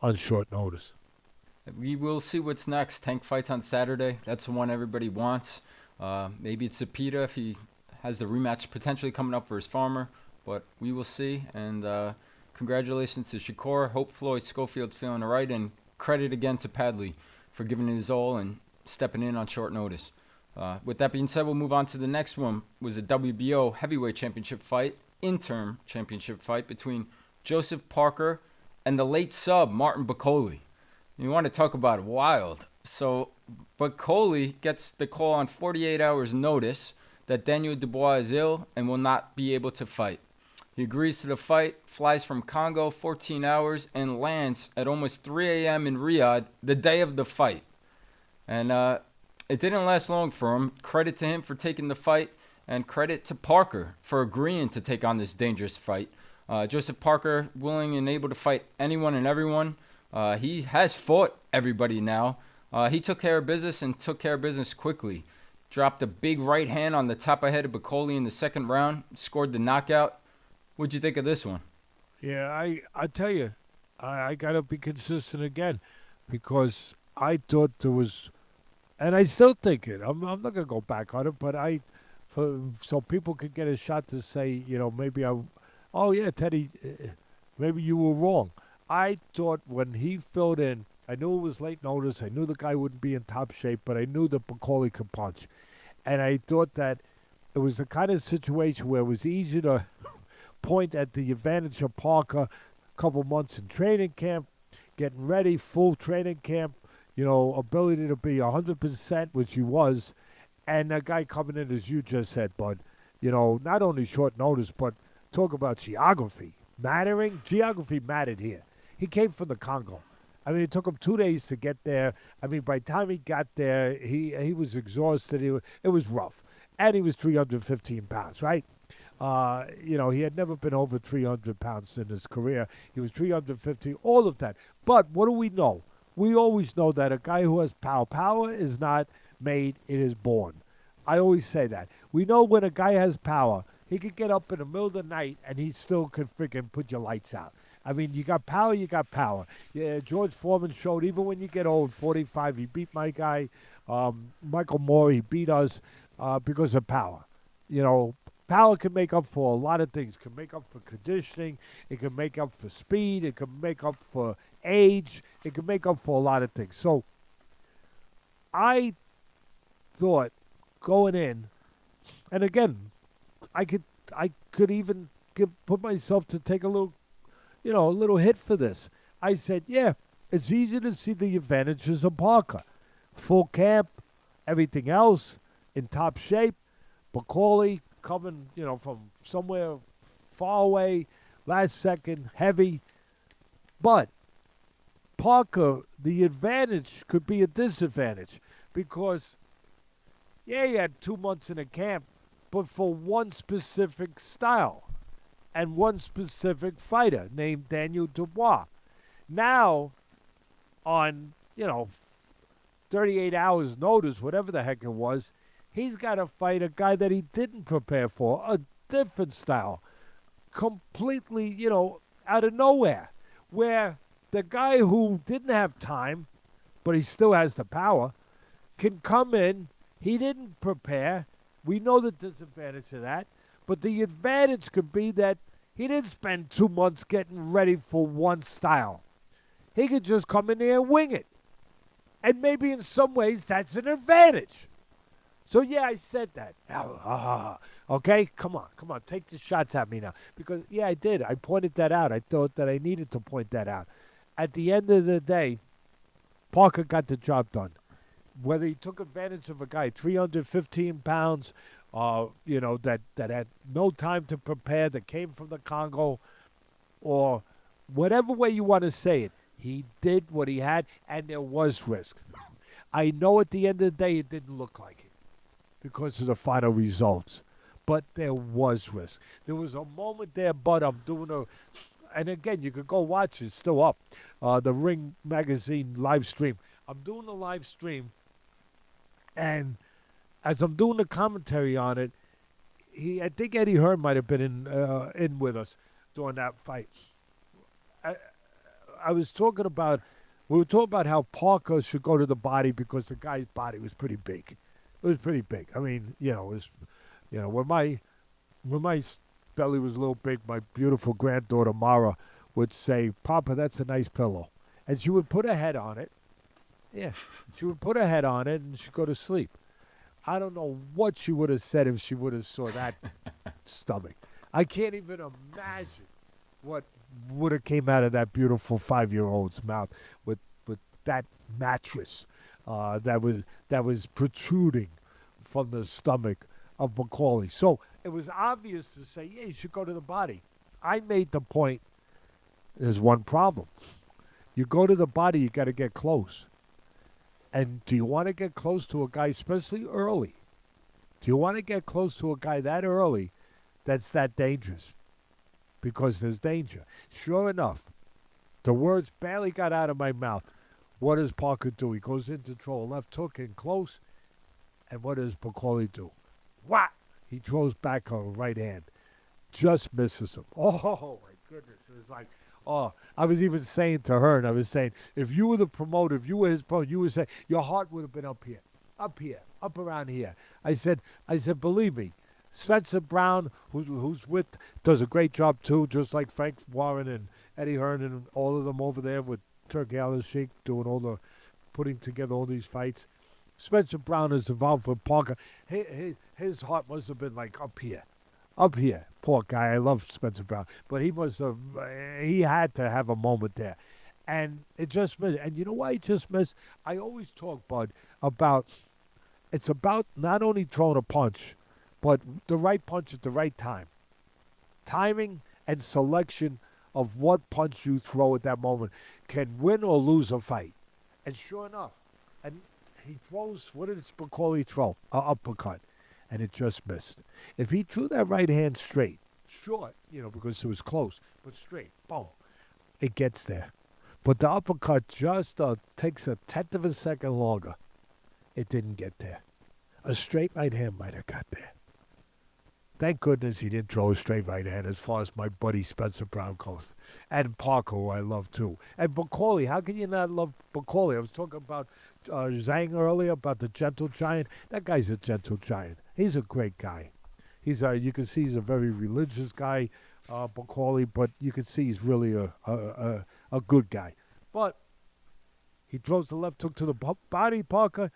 on short notice. We will see what's next. Tank fights on Saturday. That's the one everybody wants. Maybe it's Zepeda if he has the rematch potentially coming up for his farmer, but we will see. And congratulations to Shakur. Hope Floyd Schofield's feeling all right, and credit again to Padley for giving it his all and stepping in on short notice. With that being said, we'll move on to the next one. It was a WBO heavyweight championship fight, interim championship fight between Joseph Parker and the late sub, Martin Bakole. You want to talk about wild. So Bakole gets the call on 48 hours notice that Daniel Dubois is ill and will not be able to fight. He agrees to the fight, flies from Congo 14 hours, and lands at almost 3 a.m. in Riyadh the day of the fight. And it didn't last long for him. Credit to him for taking the fight, and credit to Parker for agreeing to take on this dangerous fight. Joseph Parker willing and able to fight anyone and everyone. He has fought everybody now. He took care of business and took care of business quickly. Dropped a big right hand on the top of head of Bakole in the second round. Scored the knockout. What'd you think of this one? Yeah, I tell you, I got to be consistent again, because I thought there was, and I still think it. I'm not going to go back on it, but so people could get a shot to say, you know, maybe oh yeah, Teddy, maybe you were wrong. I thought when he filled in, I knew it was late notice. I knew the guy wouldn't be in top shape, but I knew that Bakole could punch. And I thought that it was the kind of situation where it was easy to point at the advantage of Parker. A couple months in training camp, getting ready, full training camp, you know, ability to be 100%, which he was. And a guy coming in, as you just said, Bud, you know, not only short notice, but talk about geography. Mattering? Geography mattered here. He came from the Congo. I mean, it took him 2 days to get there. I mean, by the time he got there, he was exhausted. It was rough. And he was 315 pounds, right? You know, he had never been over 300 pounds in his career. He was 315, all of that. But what do we know? We always know that a guy who has power is not made, it is born. I always say that. We know when a guy has power, he could get up in the middle of the night and he still could freaking put your lights out. I mean, you got power, you got power. Yeah, George Foreman showed even when you get old, 45, he beat my guy, Michael Moore, he beat us because of power. You know, power can make up for a lot of things. It can make up for conditioning. It can make up for speed. It can make up for age. It can make up for a lot of things. So I thought going in, and again, I could even put myself to take a little hit for this. I said, yeah, it's easy to see the advantages of Parker. Full camp, everything else, in top shape. Bakole coming, from somewhere far away, last second, heavy. But Parker, the advantage could be a disadvantage because, yeah, he had 2 months in a camp, but for one specific style. and one specific fighter named Daniel Dubois. Now, on, 38 hours notice, whatever the heck it was, he's got to fight a guy that he didn't prepare for, a different style, completely, out of nowhere, where the guy who didn't have time, but he still has the power, can come in. He didn't prepare. We know the disadvantage of that, but the advantage could be that he didn't spend 2 months getting ready for one style. He could just come in there and wing it. And maybe in some ways that's an advantage. So, yeah, I said that. Okay? Come on. Take the shots at me now. Because, yeah, I did. I pointed that out. I thought that I needed to point that out. At the end of the day, Parker got the job done. Whether he took advantage of a guy 315 pounds, that had no time to prepare, that came from the Congo, or whatever way you want to say it, he did what he had, and there was risk. I know at the end of the day it didn't look like it because of the final results, but there was risk. There was a moment there, Bud, I'm doing and again, you could go watch it, it's still up, the Ring Magazine live stream. I'm doing the live stream, and as I'm doing the commentary on it, I think Eddie Hearn might have been in with us during that fight. We were talking about how Parker should go to the body because the guy's body was pretty big. It was pretty big. I mean, when my belly was a little big, my beautiful granddaughter Mara would say, "Papa, that's a nice pillow," and she would put her head on it. Yeah, she would put her head on it and she'd go to sleep. I don't know what she would have said if she would have saw that stomach. I can't even imagine what would have came out of that beautiful 5-year-old's mouth with that mattress that was protruding from the stomach of Bakole. So it was obvious to say, yeah, you should go to the body. I made the point, there's one problem. You go to the body, you got to get close. And do you want to get close to a guy, especially early? Do you want to get close to a guy that early that's that dangerous? Because there's danger. Sure enough, the words barely got out of my mouth. What does Parker do? He goes in to throw a left hook in close. And what does Bakole do? What? He throws back a right hand. Just misses him. Oh, my goodness. It was like, I was even saying to her, and I was saying, if you were the promoter, if you were his promoter, you would say, your heart would have been up here, up around here. I said, believe me, Spencer Brown, who's does a great job too, just like Frank Warren and Eddie Hearn and all of them over there with Turkey Al-Sheikh doing putting together all these fights. Spencer Brown is involved with Parker. His heart must have been like up here. Poor guy. I love Spencer Brown. But he had to have a moment there. And it just missed. And you know why he just missed? I always talk, Bud, it's about not only throwing a punch, but the right punch at the right time. Timing and selection of what punch you throw at that moment can win or lose a fight. And sure enough, and he throws, what did Bakole throw? An uppercut. And it just missed. If he threw that right hand straight, short, because it was close, but straight, boom, it gets there. But the uppercut just takes a tenth of a second longer. It didn't get there. A straight right hand might have got there. Thank goodness he didn't throw a straight right hand as far as my buddy Spencer Brown goes. And Parker, who I love too. And Bakole, how can you not love Bakole? I was talking about Zhang earlier, about the gentle giant. That guy's a gentle giant. He's a great guy. You can see he's a very religious guy, Bakole, but you can see he's really a good guy. But he throws the left hook to the body, Parker.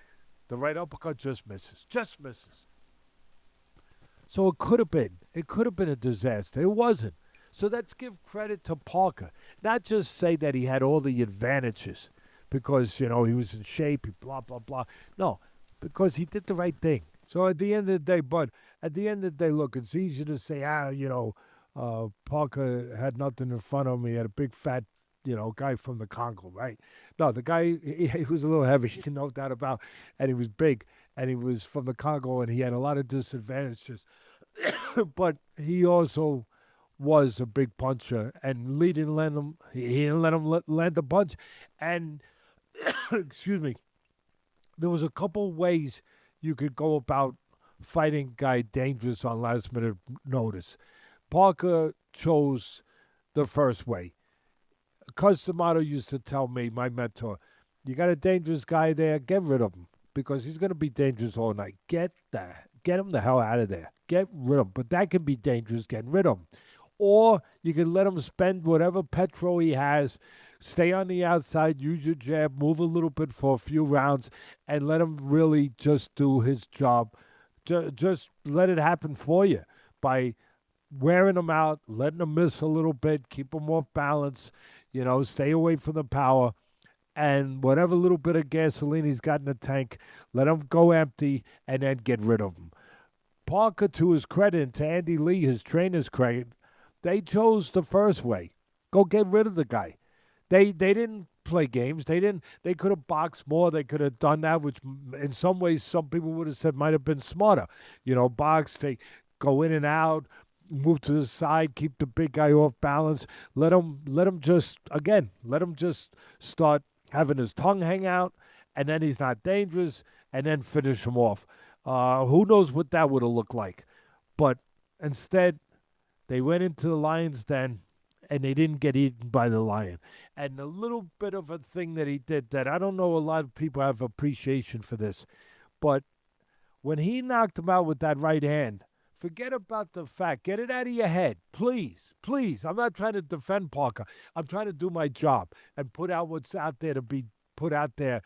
The right uppercut just misses. So it could have been a disaster. It wasn't. So let's give credit to Parker. Not just say that he had all the advantages because, he was in shape, blah, blah, blah. No, because he did the right thing. So at the end of the day, Bud, look, it's easy to say, Parker had nothing in front of him. He had a big fat, guy from the Congo, right? No, the guy, he was a little heavy, no doubt about, and he was big, and he was from the Congo, and he had a lot of disadvantages. But he also was a big puncher, and Lee didn't let him. He didn't let him land the punch, and excuse me. There was a couple ways you could go about fighting guy dangerous on last minute notice. Parker chose the first way. Cus D'Amato used to tell me, my mentor, you got a dangerous guy there, get rid of him because he's going to be dangerous all night. Get him the hell out of there. Get rid of him. But that can be dangerous, getting rid of him. Or you can let him spend whatever petrol he has, stay on the outside, use your jab, move a little bit for a few rounds, and let him really just do his job. Just let it happen for you by wearing him out, letting him miss a little bit, keep him off balance, stay away from the power. And whatever little bit of gasoline he's got in the tank, let him go empty and then get rid of him. Parker, to his credit, and to Andy Lee, his trainer's credit, they chose the first way. Go get rid of the guy. They didn't play games. They could have boxed more. They could have done that, which in some ways some people would have said might have been smarter. Box, they go in and out, move to the side, keep the big guy off balance. Let him just start having his tongue hang out, and then he's not dangerous, and then finish him off. Who knows what that would have looked like. But instead, they went into the lion's den, and they didn't get eaten by the lion. And the little bit of a thing that he did that I don't know a lot of people have appreciation for this, but when he knocked him out with that right hand, forget about the fact. Get it out of your head. Please. I'm not trying to defend Parker. I'm trying to do my job and put out what's out there to be put out there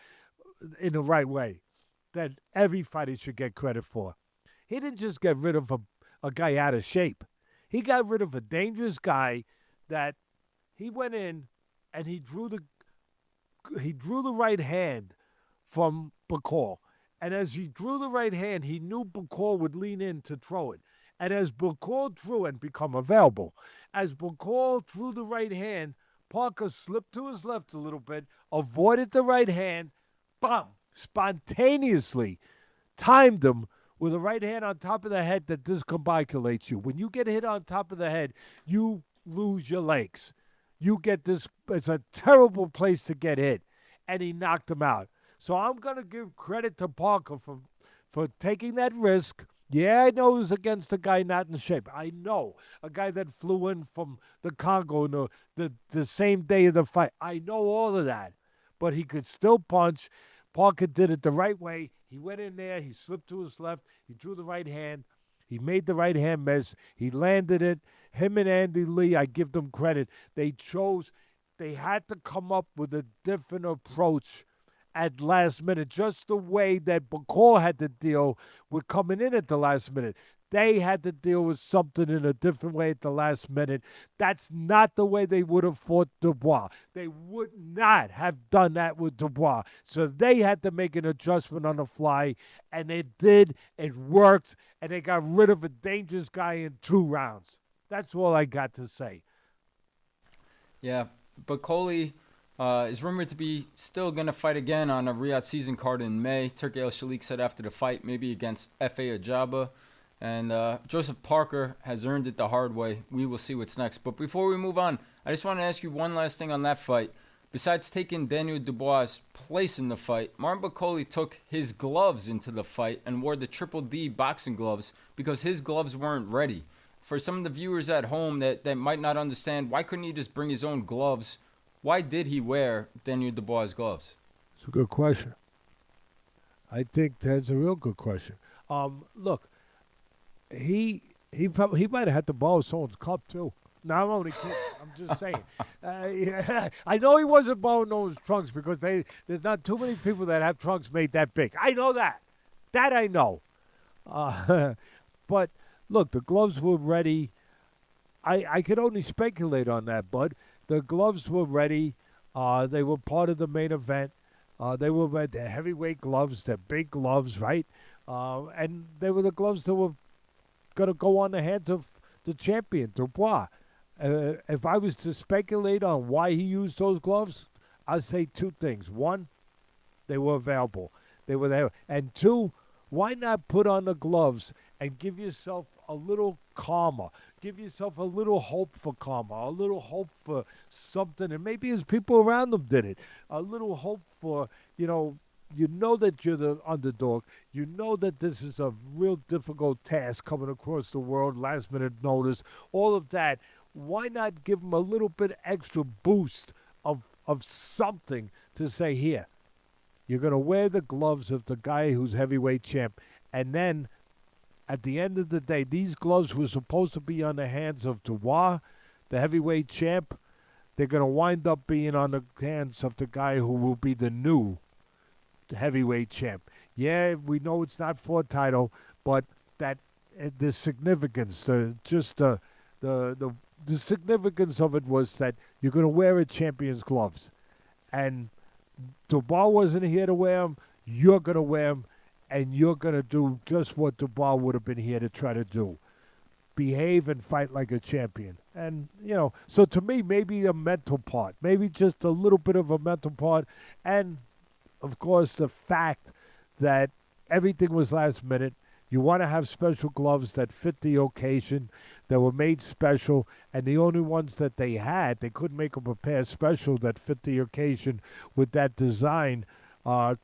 in the right way that every fighter should get credit for. He didn't just get rid of a guy out of shape. He got rid of a dangerous guy that he went in and he drew the right hand from Bakole. And as he drew the right hand, he knew Bakole would lean in to throw it. And as Bakole drew and become available, as Bakole threw the right hand, Parker slipped to his left a little bit, avoided the right hand, bam, spontaneously timed him with a right hand on top of the head that discombobulates you. When you get hit on top of the head, you lose your legs. You get this, it's a terrible place to get hit. And he knocked him out. So I'm going to give credit to Parker for taking that risk. Yeah, I know it was against a guy not in shape. I know. A guy that flew in from the Congo the same day of the fight. I know all of that. But he could still punch. Parker did it the right way. He went in there. He slipped to his left. He drew the right hand. He made the right hand miss. He landed it. Him and Andy Lee, I give them credit. They had to come up with a different approach at last minute, just the way that Bakole had to deal with coming in at the last minute. They had to deal with something in a different way at the last minute. That's not the way they would have fought Dubois. They would not have done that with Dubois. So they had to make an adjustment on the fly, and they did. It worked, and they got rid of a dangerous guy in 2 rounds. That's all I got to say. Yeah, Bakole is rumored to be still going to fight again on a Riyadh season card in May. Turki Al-Shalik said after the fight, maybe against F.A. Ajaba. And Joseph Parker has earned it the hard way. We will see what's next. But before we move on, I just want to ask you one last thing on that fight. Besides taking Daniel Dubois' place in the fight, Martin Bakole took his gloves into the fight and wore the Triple D boxing gloves because his gloves weren't ready. For some of the viewers at home that might not understand, why couldn't he just bring his own gloves? Why did he wear Daniel Dubois' gloves? It's a good question. I think that's a real good question. Look, he might have had to borrow someone's cup too. No, I'm only kidding. I'm just saying. Yeah, I know he wasn't borrowing no one's trunks because there's not too many people that have trunks made that big. I know that. That I know. But look, the gloves were ready. I could only speculate on that, bud. The gloves were ready. They were part of the main event. They were the heavyweight gloves, the big gloves, right? And they were the gloves that were going to go on the hands of the champion, Dubois. If I was to speculate on why he used those gloves, I'd say 2 things. 1, they were available. They were there. And 2, why not put on the gloves and give yourself a little calmer. Give yourself a little hope for karma, a little hope for something, and maybe his people around him did it. A little hope for, you know that you're the underdog. You know that this is a real difficult task coming across the world, last minute notice, all of that. Why not give him a little bit extra boost of something to say, here, you're going to wear the gloves of the guy who's heavyweight champ, and then at the end of the day, these gloves were supposed to be on the hands of Dubois, the heavyweight champ. They're going to wind up being on the hands of the guy who will be the new heavyweight champ. Yeah, we know it's not for a title, but that the significance, the significance of it was that you're going to wear a champion's gloves. And Dubois wasn't here to wear them. You're going to wear them. And you're going to do just what Dubois would have been here to try to do. Behave and fight like a champion. And, so to me, maybe a mental part. Maybe just a little bit of a mental part. And, of course, the fact that everything was last minute. You want to have special gloves that fit the occasion, that were made special. And the only ones that they had, they couldn't make them a pair special that fit the occasion with that design for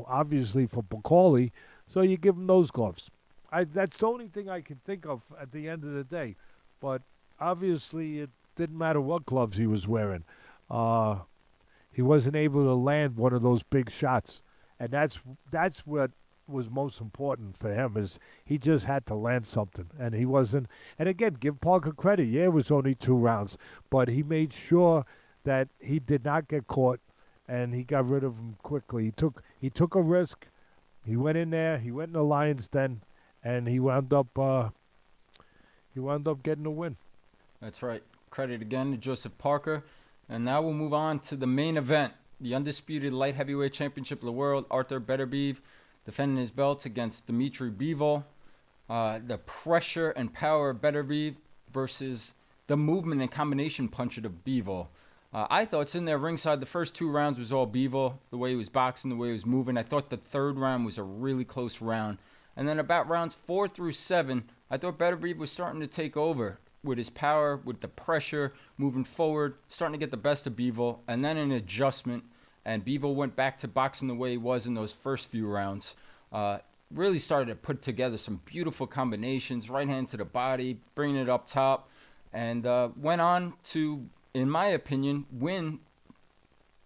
obviously for Bakole, so you give him those gloves. That's the only thing I can think of at the end of the day. But obviously it didn't matter what gloves he was wearing. He wasn't able to land one of those big shots. And that's what was most important for him, is he just had to land something. And he wasn't. And again, give Parker credit. Yeah, it was only 2 rounds. But he made sure that he did not get caught. And he got rid of him quickly. He took a risk. He went in there. He went in the lion's den, and he wound up getting the win. That's right. Credit again to Joseph Parker. And now we'll move on to the main event, the Undisputed Light Heavyweight Championship of the World. Artur Beterbiev defending his belts against Dmitry Bivol. The pressure and power of Beterbiev versus the movement and combination punch of Bivol. I thought sitting there ringside, the first 2 rounds was all Bivol, the way he was boxing, the way he was moving. I thought the 3rd round was a really close round. And then about rounds 4 through 7, I thought Beterbiev was starting to take over with his power, with the pressure, moving forward, starting to get the best of Bivol. And then an adjustment, and Bivol went back to boxing the way he was in those first few rounds. Really started to put together some beautiful combinations, right hand to the body, bringing it up top, and went on to, in my opinion, win.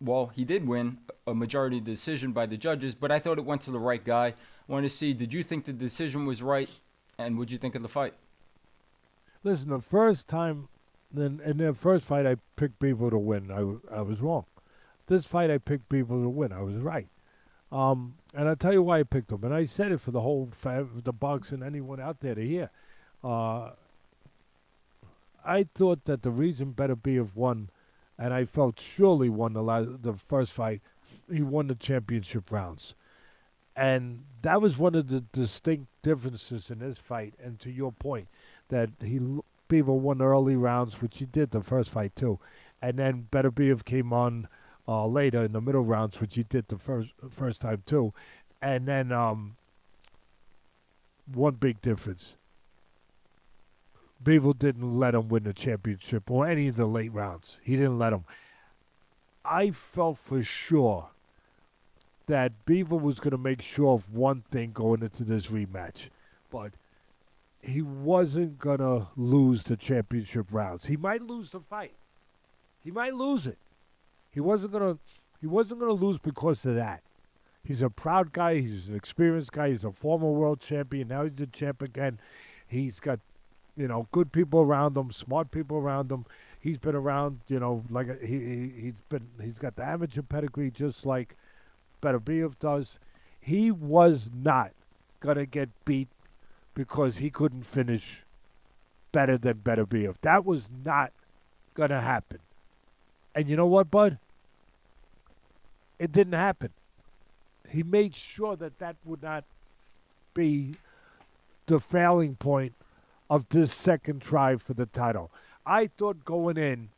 Well, he did win a majority decision by the judges, but I thought it went to the right guy. I want to see, did you think the decision was right, and what'd you think of the fight? Listen, the first time, in the first fight, I picked Bivol to win. I was wrong. This fight, I picked Bivol to win. I was right. And I'll tell you why I picked him. And I said it for the whole the boxing, anyone out there to hear. I thought that the reason Beterbiev won, and I felt surely won the first fight, he won the championship rounds. And that was one of the distinct differences in this fight. And to your point, that Bivol won the early rounds, which he did the first fight too. And then Beterbiev came on later in the middle rounds, which he did the first time too. And then one big difference. Bivol didn't let him win the championship or any of the late rounds. He didn't let him. I felt for sure that Bivol was going to make sure of one thing going into this rematch. But he wasn't going to lose the championship rounds. He might lose the fight. He might lose it. He wasn't going to lose because of that. He's a proud guy. He's an experienced guy. He's a former world champion. Now he's a champ again. He's got, good people around him, smart people around him. He's been around, like he's got the amateur pedigree just like Beterbiev does. He was not gonna get beat because he couldn't finish better than Beterbiev. That was not gonna happen. And you know what, bud? It didn't happen. He made sure that would not be the failing point of this second try for the title. I thought going in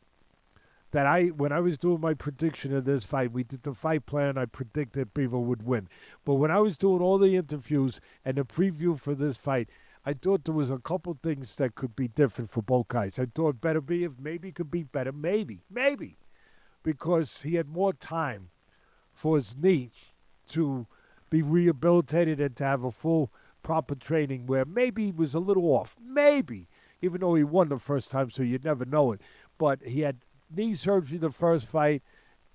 that when I was doing my prediction of this fight, we did the fight plan, I predicted Bivol would win. But when I was doing all the interviews and the preview for this fight, I thought there was a couple things that could be different for both guys. I thought Beterbiev maybe could be better, maybe, because he had more time for his knee to be rehabilitated and to have a full proper training where maybe he was a little off, maybe, even though he won the first time, so you'd never know it. But he had knee surgery the first fight,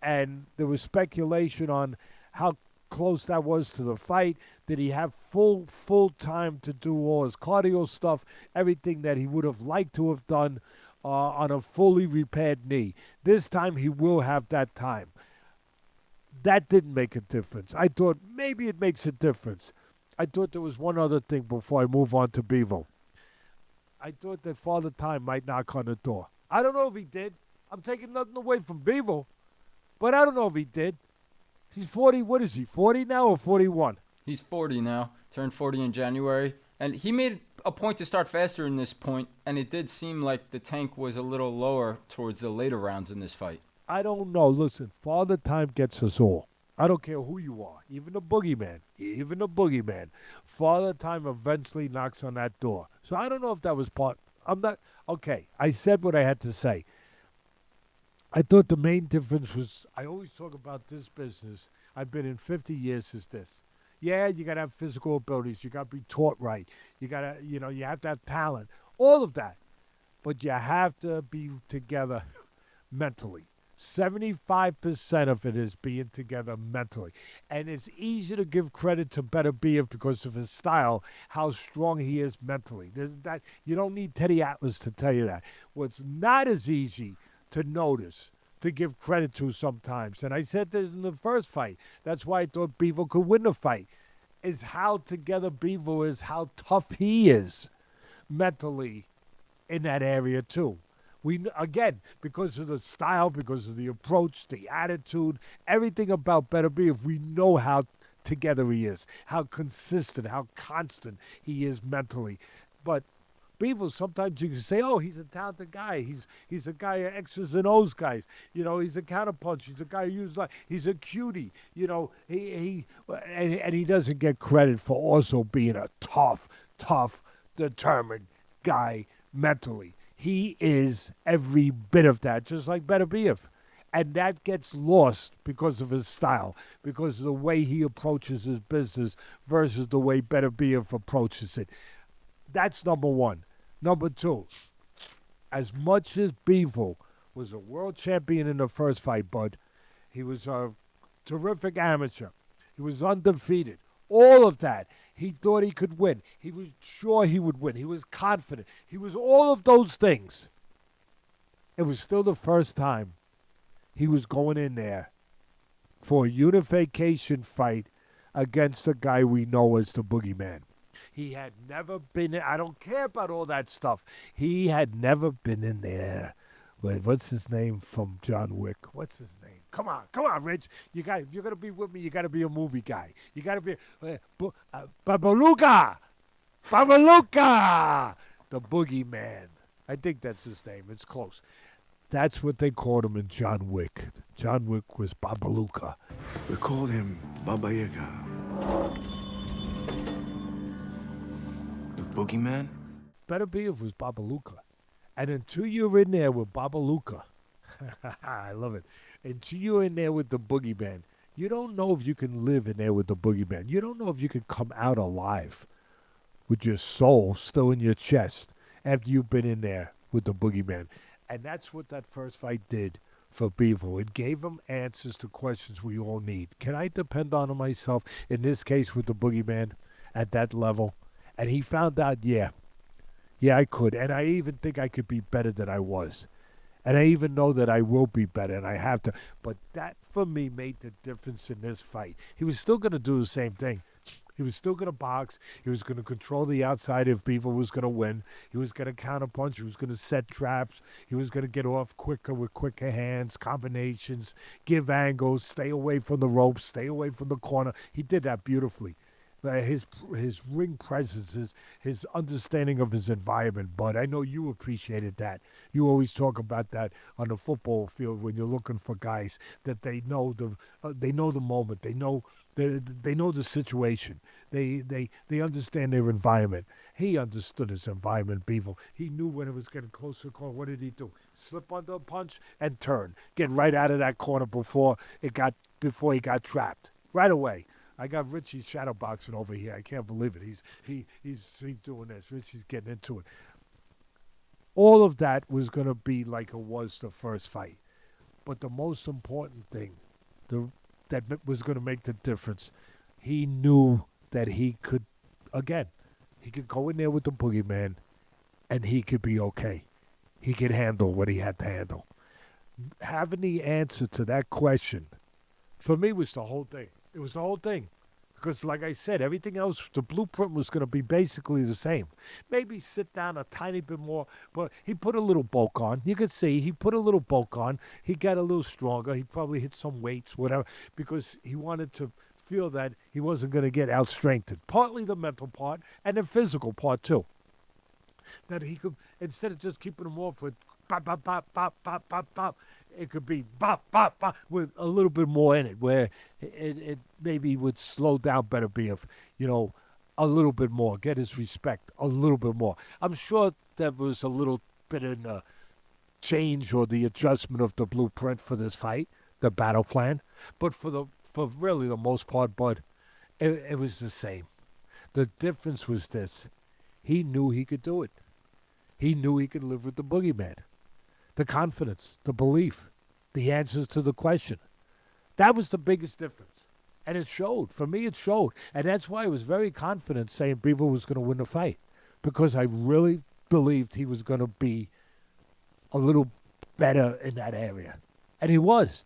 and there was speculation on how close that was to the fight. Did he have full time to do all his cardio stuff, everything that he would have liked to have done on a fully repaired knee? This time he will have that time. That didn't make a difference. I thought maybe it makes a difference. I thought there was one other thing before I move on to Bivol. I thought that Father Time might knock on the door. I don't know if he did. I'm taking nothing away from Bivol, but I don't know if he did. He's 40. What is he, 40 now or 41? He's 40 now. Turned 40 in January. And he made a point to start faster in this point, and it did seem like the tank was a little lower towards the later rounds in this fight. I don't know. Listen, Father Time gets us all. I don't care who you are, even the boogeyman. Father Time eventually knocks on that door. So I don't know if that was part. I'm not. Okay, I said what I had to say. I thought the main difference was, I always talk about this business. I've been in 50 years is this. Yeah, you got to have physical abilities. You got to be taught right. You got to, you have to have talent. All of that. But you have to be together mentally. 75% of it is being together mentally. And it's easy to give credit to Beterbiev because of his style, how strong he is mentally. You don't need Teddy Atlas to tell you that. What's not as easy to notice, to give credit to sometimes, and I said this in the first fight, that's why I thought Bivol could win the fight, is how together Bivol is, how tough he is mentally in that area too. Again, because of the style, because of the approach, the attitude, everything about Beterbiev, we know how together he is, how consistent, how constant he is mentally. But Bivol, sometimes you can say, oh, he's a talented guy. He's a guy of X's and O's guys. He's a counterpunch. He's a guy who uses he's a cutie. And he doesn't get credit for also being a tough, determined guy mentally. He is every bit of that, just like Beterbiev. And that gets lost because of his style, because of the way he approaches his business versus the way Beterbiev approaches it. That's number one. Number two, as much as Bivol was a world champion in the first fight, Bud, he was a terrific amateur. He was undefeated. All of that. He thought he could win. He was sure he would win. He was confident. He was all of those things. It was still the first time he was going in there for a unification fight against a guy we know as the Boogeyman. He had never been in, I don't care about all that stuff. He had never been in there. What's his name from John Wick? What's his name? Come on, Rich. If you're going to be with me, you got to be a movie guy. You got to be Babaluka! The Boogeyman. I think that's his name. It's close. That's what they called him in John Wick. John Wick was Babaluka. We called him Baba Yaga. The Boogeyman? Beterbiev was Babaluka. And until you're in there with Babaluka, I love it. Until you're in there with the Boogeyman, you don't know if you can live in there with the Boogeyman. You don't know if you can come out alive with your soul still in your chest after you've been in there with the Boogeyman. And that's what that first fight did for Bivol. It gave him answers to questions we all need. Can I depend on myself, in this case with the Boogeyman, at that level? And he found out, yeah, I could. And I even think I could be better than I was. And I even know that I will be better, and I have to. But that, for me, made the difference in this fight. He was still going to do the same thing. He was still going to box. He was going to control the outside if Bivol was going to win. He was going to counterpunch. He was going to set traps. He was going to get off quicker with quicker hands, combinations, give angles, stay away from the ropes, stay away from the corner. He did that beautifully. His ring presence, his understanding of his environment, Bud. I know you appreciated that. You always talk about that on the football field when you're looking for guys that they know the moment. They know They know the situation. They understand their environment. He understood his environment, Bivol. He knew when it was getting closer to the corner. What did he do? Slip under a punch and turn. Get right out of that corner before he got trapped. Right away. I got Richie shadowboxing over here. I can't believe it. He's doing this. Richie's getting into it. All of that was going to be like it was the first fight. But the most important thing, that was going to make the difference, he knew that he could go in there with the boogeyman and he could be okay. He could handle what he had to handle. Having the answer to that question, for me, was the whole thing. It was the whole thing. Because like I said, everything else, the blueprint was going to be basically the same. Maybe sit down a tiny bit more, but he put a little bulk on. You could see he put a little bulk on. He got a little stronger. He probably hit some weights, whatever, because he wanted to feel that he wasn't going to get out-strengthened. Partly the mental part and the physical part, too. That he could, instead of just keeping him off with bop, bop, bop, bop, bop, bop, bop, it could be bop, bop, bop, with a little bit more in it, where it maybe would slow down Beterbiev, a little bit more, get his respect a little bit more. I'm sure there was a little bit in the change or the adjustment of the blueprint for this fight, the battle plan, but for really the most part, Bud, it was the same. The difference was this. He knew he could do it. He knew he could live with the boogeyman. The confidence, the belief, the answers to the question. That was the biggest difference. And it showed. For me, it showed. And that's why I was very confident saying Bivol was going to win the fight. Because I really believed he was going to be a little better in that area. And he was.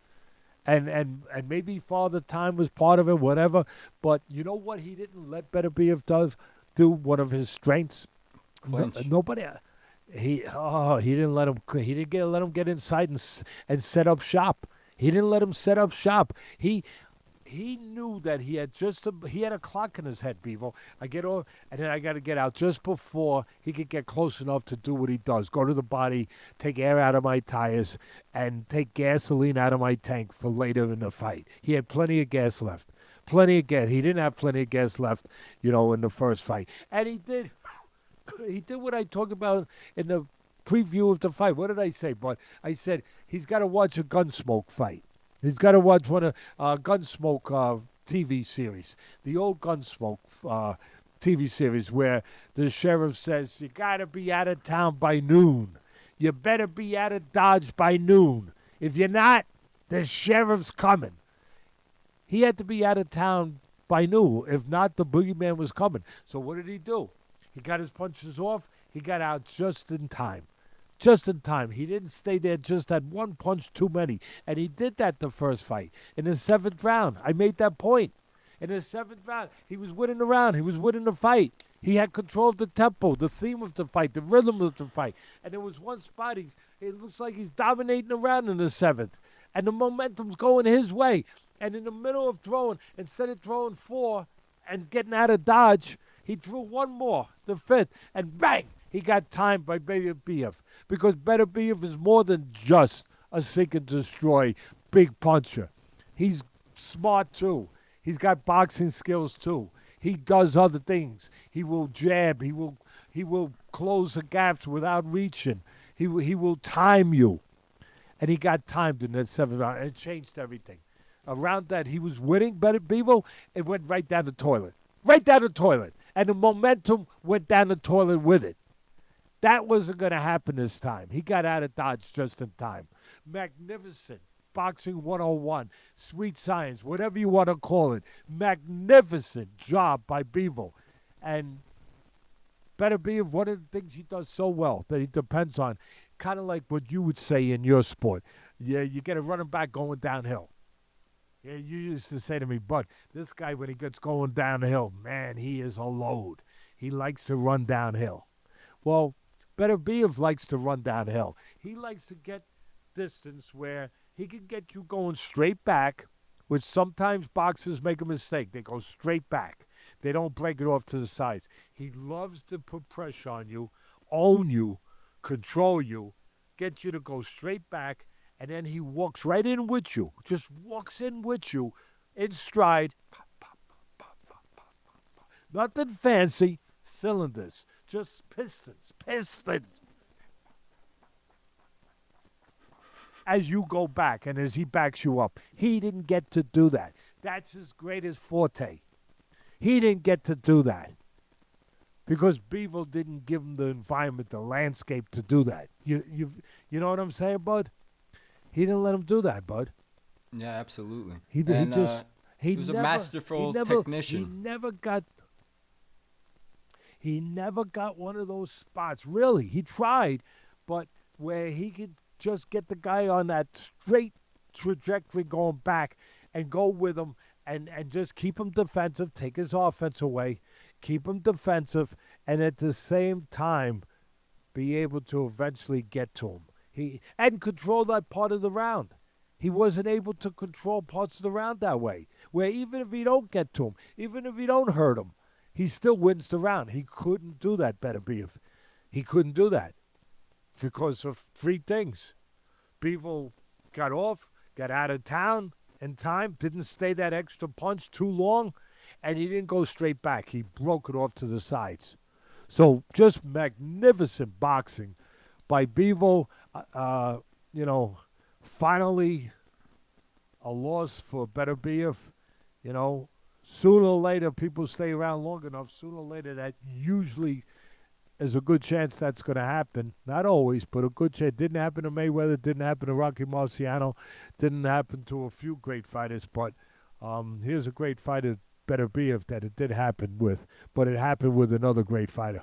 And maybe Father Time was part of it, whatever. But you know what he didn't let Beterbiev do? One of his strengths? Nobody... He didn't let him. He didn't let him get inside and set up shop. He didn't let him set up shop. He knew that he had a clock in his head, Bivol. I get over, and then I got to get out just before he could get close enough to do what he does. Go to the body, take air out of my tires, and take gasoline out of my tank for later in the fight. He had plenty of gas left. Plenty of gas. He didn't have plenty of gas left, in the first fight. And he did. He did what I talked about in the preview of the fight. What did I say, Bud? I said he's got to watch a Gunsmoke fight. He's got to watch one of Gunsmoke TV series. The old Gunsmoke TV series where the sheriff says, you got to be out of town by noon. You better be out of Dodge by noon. If you're not, the sheriff's coming. He had to be out of town by noon. If not, the boogeyman was coming. So what did he do? He got his punches off. He got out just in time. Just in time. He didn't stay there just at one punch too many. And he did that the first fight. In the 7th round, I made that point. In the 7th round, he was winning the round. He was winning the fight. He had control of the tempo, the theme of the fight, the rhythm of the fight. And there was one spot, it looks like he's dominating the round in the 7th. And the momentum's going his way. And in the middle of throwing, instead of throwing 4 and getting out of dodge, he threw one more, the 5th, and bang, he got timed by Beterbiev. Because Beterbiev is more than just a seek and destroy big puncher. He's smart too. He's got boxing skills too. He does other things. He will jab. He will close the gaps without reaching. He will time you. And he got timed in that 7th round. And it changed everything. Around that, he was winning Bivol. It went right down the toilet. Right down the toilet. And the momentum went down the toilet with it. That wasn't going to happen this time. He got out of dodge just in time. Magnificent. Boxing 101. Sweet science. Whatever you want to call it. Magnificent job by Bivol. And Beterbiev, one of the things he does so well that he depends on, kind of like what you would say in your sport. Yeah, you get a running back going downhill. Yeah, you used to say to me, Bud, this guy, when he gets going downhill, man, he is a load. He likes to run downhill. Well, Beterbiev likes to run downhill. He likes to get distance where he can get you going straight back, which sometimes boxers make a mistake. They go straight back. They don't break it off to the sides. He loves to put pressure on you, own you, control you, get you to go straight back, and then he walks right in with you, just walks in with you, in stride, pop, Nothing fancy. Cylinders. Just pistons. As you go back and as he backs you up. He didn't get to do that. That's his greatest forte. He didn't get to do that. Because Bivol didn't give him the environment, the landscape to do that. You know what I'm saying, bud? He didn't let him do that, bud. Yeah, absolutely. He was a masterful technician. He never got one of those spots. Really, he tried, but where he could just get the guy on that straight trajectory going back and go with him and just keep him defensive, take his offense away, keep him defensive, and at the same time be able to eventually get to him. And control that part of the round. He wasn't able to control parts of the round that way, where even if he don't get to him, even if he don't hurt him, he still wins the round. He couldn't do that, Beterbiev. He couldn't do that because of three things. Bivol got off, got out of town in time, didn't stay that extra punch too long, and he didn't go straight back. He broke it off to the sides. So just magnificent boxing by Bivol. Finally a loss for Beterbiev. Sooner or later, people stay around long enough, sooner or later that usually is a good chance that's going to happen. Not always, but a good chance. Didn't happen to Mayweather, didn't happen to Rocky Marciano, didn't happen to a few great fighters, but here's a great fighter, Beterbiev, that it did happen with, but it happened with another great fighter.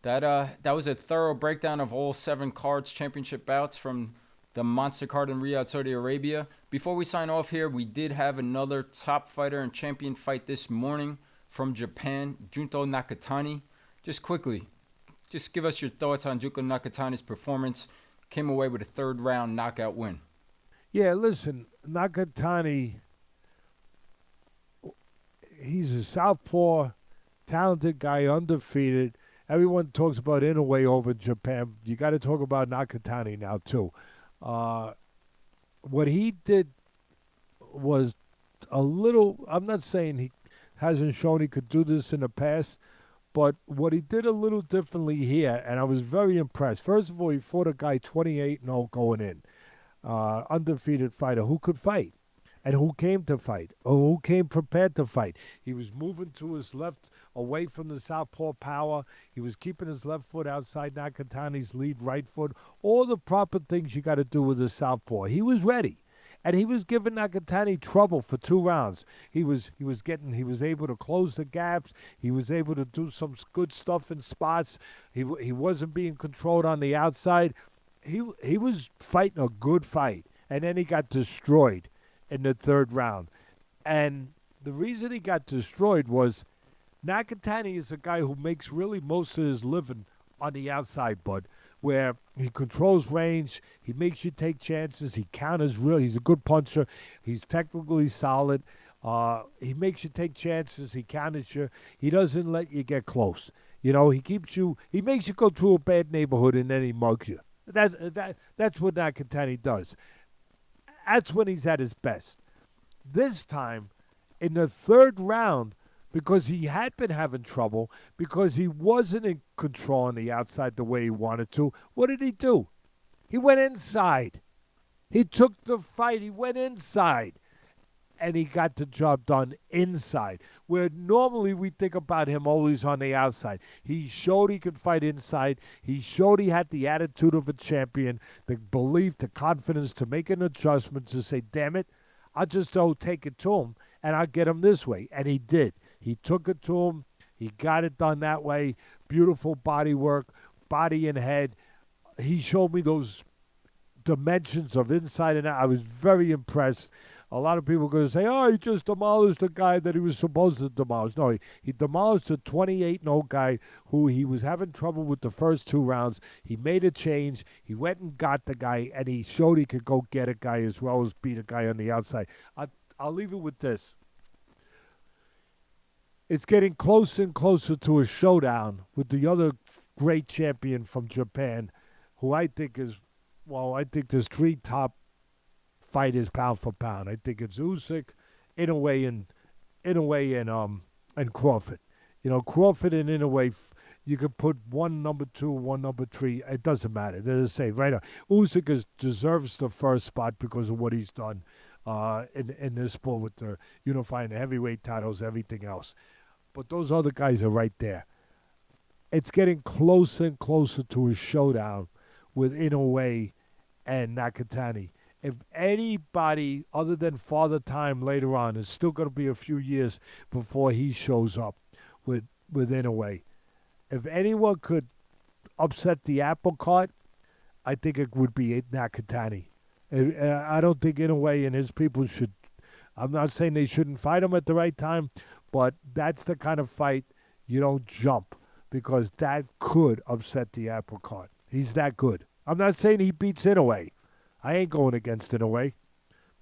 That was a thorough breakdown of all 7 cards, championship bouts from the monster card in Riyadh, Saudi Arabia. Before we sign off here, we did have another top fighter and champion fight this morning from Japan, Junto Nakatani. Just quickly, just give us your thoughts on Junto Nakatani's performance. Came away with a 3rd round knockout win. Yeah, listen, Nakatani, he's a southpaw, talented guy, undefeated. Everyone talks about Inoue over in Japan. You got to talk about Nakatani now, too. What he did was a little, I'm not saying he hasn't shown he could do this in the past, but what he did a little differently here, and I was very impressed. First of all, he fought a guy 28-0 going in, undefeated fighter who could fight and who came to fight, or who came prepared to fight. He was moving to his left away from the southpaw power. He was keeping his left foot outside Nakatani's lead right foot. All the proper things you got to do with a southpaw. He was ready. And he was giving Nakatani trouble for 2 rounds. He was able to close the gaps. He was able to do some good stuff in spots. He wasn't being controlled on the outside. He was fighting a good fight. And then he got destroyed in the 3rd round. And the reason he got destroyed was Nakatani is a guy who makes really most of his living on the outside, bud, where he controls range, he makes you take chances, he counters real, he's a good puncher, he's technically solid, he makes you take chances, he counters you, he doesn't let you get close. He makes you go through a bad neighborhood and then he mugs you. That's what Nakatani does. That's when he's at his best. This time, in the 3rd round, because he had been having trouble, because he wasn't in control on the outside the way he wanted to, what did he do? He went inside. He took the fight. He went inside. And he got the job done inside, where normally we think about him always on the outside. He showed he could fight inside. He showed he had the attitude of a champion, the belief, the confidence to make an adjustment, to say, damn it, I'll just don't take it to him, and I'll get him this way. And he did. He took it to him. He got it done that way. Beautiful body work, body and head. He showed me those dimensions of inside and out. I was very impressed. A lot of people are going to say, oh, he just demolished the guy that he was supposed to demolish. No, he demolished a 28-0 guy who he was having trouble with the first 2 rounds. He made a change. He went and got the guy, and he showed he could go get a guy as well as beat a guy on the outside. I'll leave it with this. It's getting closer and closer to a showdown with the other great champion from Japan, who I think there's 3 top fighters pound for pound. I think it's Usyk, Inoue, and Crawford. Crawford and Inoue, you could put one number 2, one number 3. It doesn't matter. They're the same, right? Usyk deserves the first spot because of what he's done in this sport with the unifying the heavyweight titles, everything else. But those other guys are right there. It's getting closer and closer to a showdown with Inoue and Nakatani. If anybody other than Father Time later on, it's still going to be a few years before he shows up with Inoue. If anyone could upset the apple cart, I think it would be Nakatani. I don't think Inoue and his people should. I'm not saying they shouldn't fight him at the right time, but that's the kind of fight you don't jump, because that could upset the apple cart. He's that good. I'm not saying he beats Inoue. I ain't going against Inoue,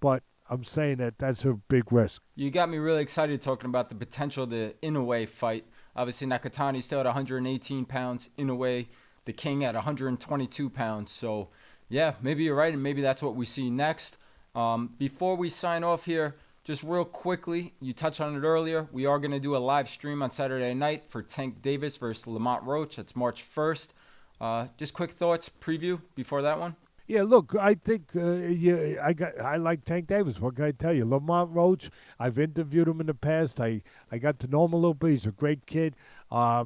but I'm saying that that's a big risk. You got me really excited talking about the potential of the Inoue fight. Obviously, Nakatani's still at 118 pounds. Inoue, the king, at 122 pounds. So, yeah, maybe you're right, and maybe that's what we see next. Before we sign off here, just real quickly, you touched on it earlier. We are going to do a live stream on Saturday night for Tank Davis versus Lamont Roach. That's March 1st. Just quick thoughts, preview before that one. Yeah, look, I think I like Tank Davis. What can I tell you? Lamont Roach, I've interviewed him in the past. I got to know him a little bit. He's a great kid. I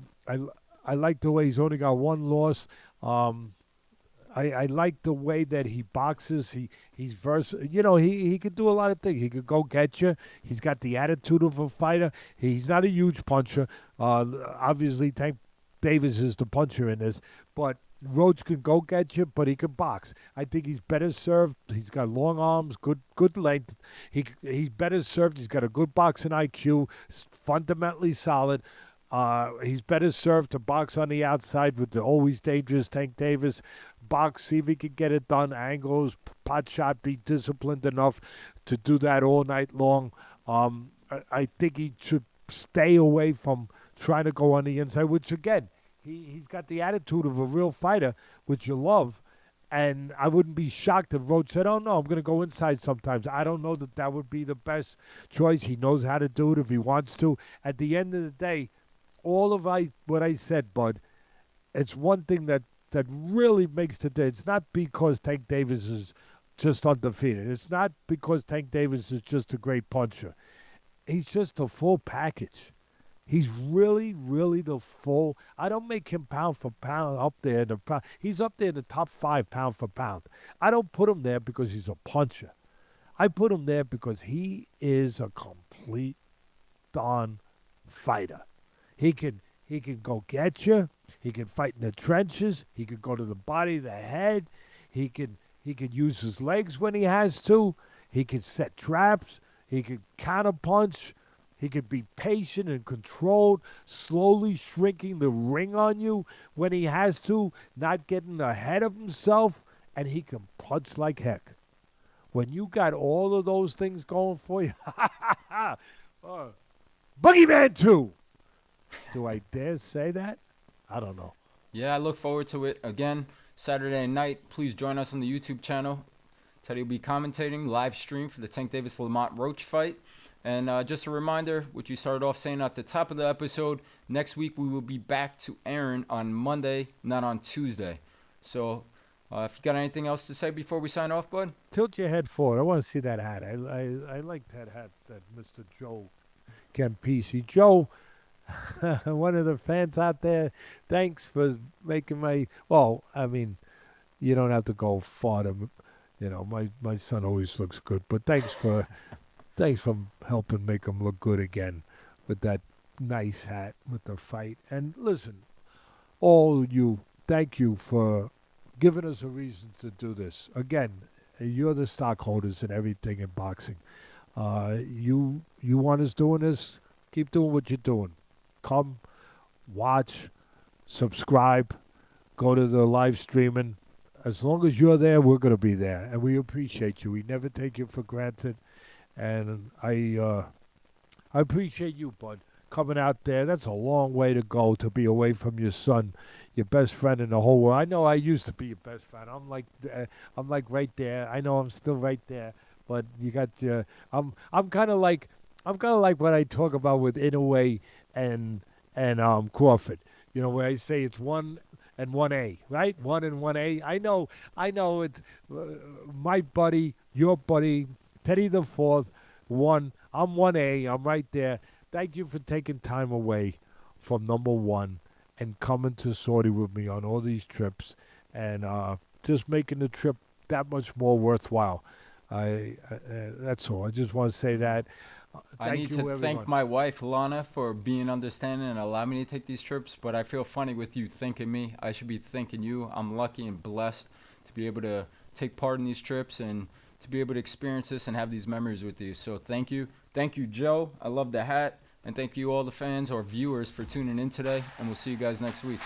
like the way he's only got one loss. I like the way that he boxes. He's versatile. He could do a lot of things. He could go get you. He's got the attitude of a fighter. He's not a huge puncher. Obviously, Tank Davis is the puncher in this, but Roach can go get you, but he can box. I think he's better served. He's got long arms, good length. He's better served. He's got a good boxing IQ, fundamentally solid. He's better served to box on the outside with the always dangerous Tank Davis. Box, see if he can get it done. Angles, pot shot, be disciplined enough to do that all night long. I think he should stay away from trying to go on the inside, which, again, he's got the attitude of a real fighter, which you love. And I wouldn't be shocked if Roach said, oh, no, I'm going to go inside sometimes. I don't know that would be the best choice. He knows how to do it if he wants to. At the end of the day, all of what I said, Bud, it's one thing that really makes the day. It's not because Tank Davis is just undefeated. It's not because Tank Davis is just a great puncher. He's just a full package. He's really, really the full. I don't make him pound for pound up there. He's up there in the top 5 pound for pound. I don't put him there because he's a puncher. I put him there because he is a complete darn fighter. He can go get you. He can fight in the trenches. He can go to the body, the head. He can use his legs when he has to. He can set traps. He can counterpunch. He can be patient and controlled, slowly shrinking the ring on you when he has to, not getting ahead of himself, and he can punch like heck. When you got all of those things going for you, Boogeyman 2. Do I dare say that? I don't know. Yeah, I look forward to it. Again, Saturday night, please join us on the YouTube channel. Teddy will be commentating live stream for the Tank Davis-Lamont Roach fight. And just a reminder, which you started off saying at the top of the episode, next week we will be back to airing on Monday, not on Tuesday. So if you got anything else to say before we sign off, bud? Tilt your head forward. I want to see that hat. I like that hat that Mr. Joe Campisi. Joe, one of the fans out there, thanks for making my... Well, I mean, you don't have to go far to... my son always looks good, but thanks for helping make him look good again with that nice hat with the fight. And listen, thank you for giving us a reason to do this. Again, you're the stockholders and everything in boxing. You want us doing this? Keep doing what you're doing. Come, watch, subscribe, go to the live streaming. As long as you're there, we're going to be there. And we appreciate you. We never take you for granted. And I appreciate you, bud, coming out there. That's a long way to go, to be away from your son, your best friend in the whole world. I know I used to be your best friend. I'm like right there. I know I'm still right there. But you got I'm kind of like what I talk about with Inoue and and Crawford. You know, where I say it's 1 and 1A, right? 1 and 1A. I know it's my buddy, your buddy, Teddy the Fourth, 1. I'm 1A. I'm right there. Thank you for taking time away from number 1 and coming to Saudi with me on all these trips and just making the trip that much more worthwhile. That's all. I just want to say that. I need to thank my wife, Lana, for being understanding and allowing me to take these trips, but I feel funny with you thanking me. I should be thanking you. I'm lucky and blessed to be able to take part in these trips and to be able to experience this and have these memories with you. So thank you. Thank you, Joe. I love the hat. And thank you all the fans or viewers for tuning in today, and we'll see you guys next week.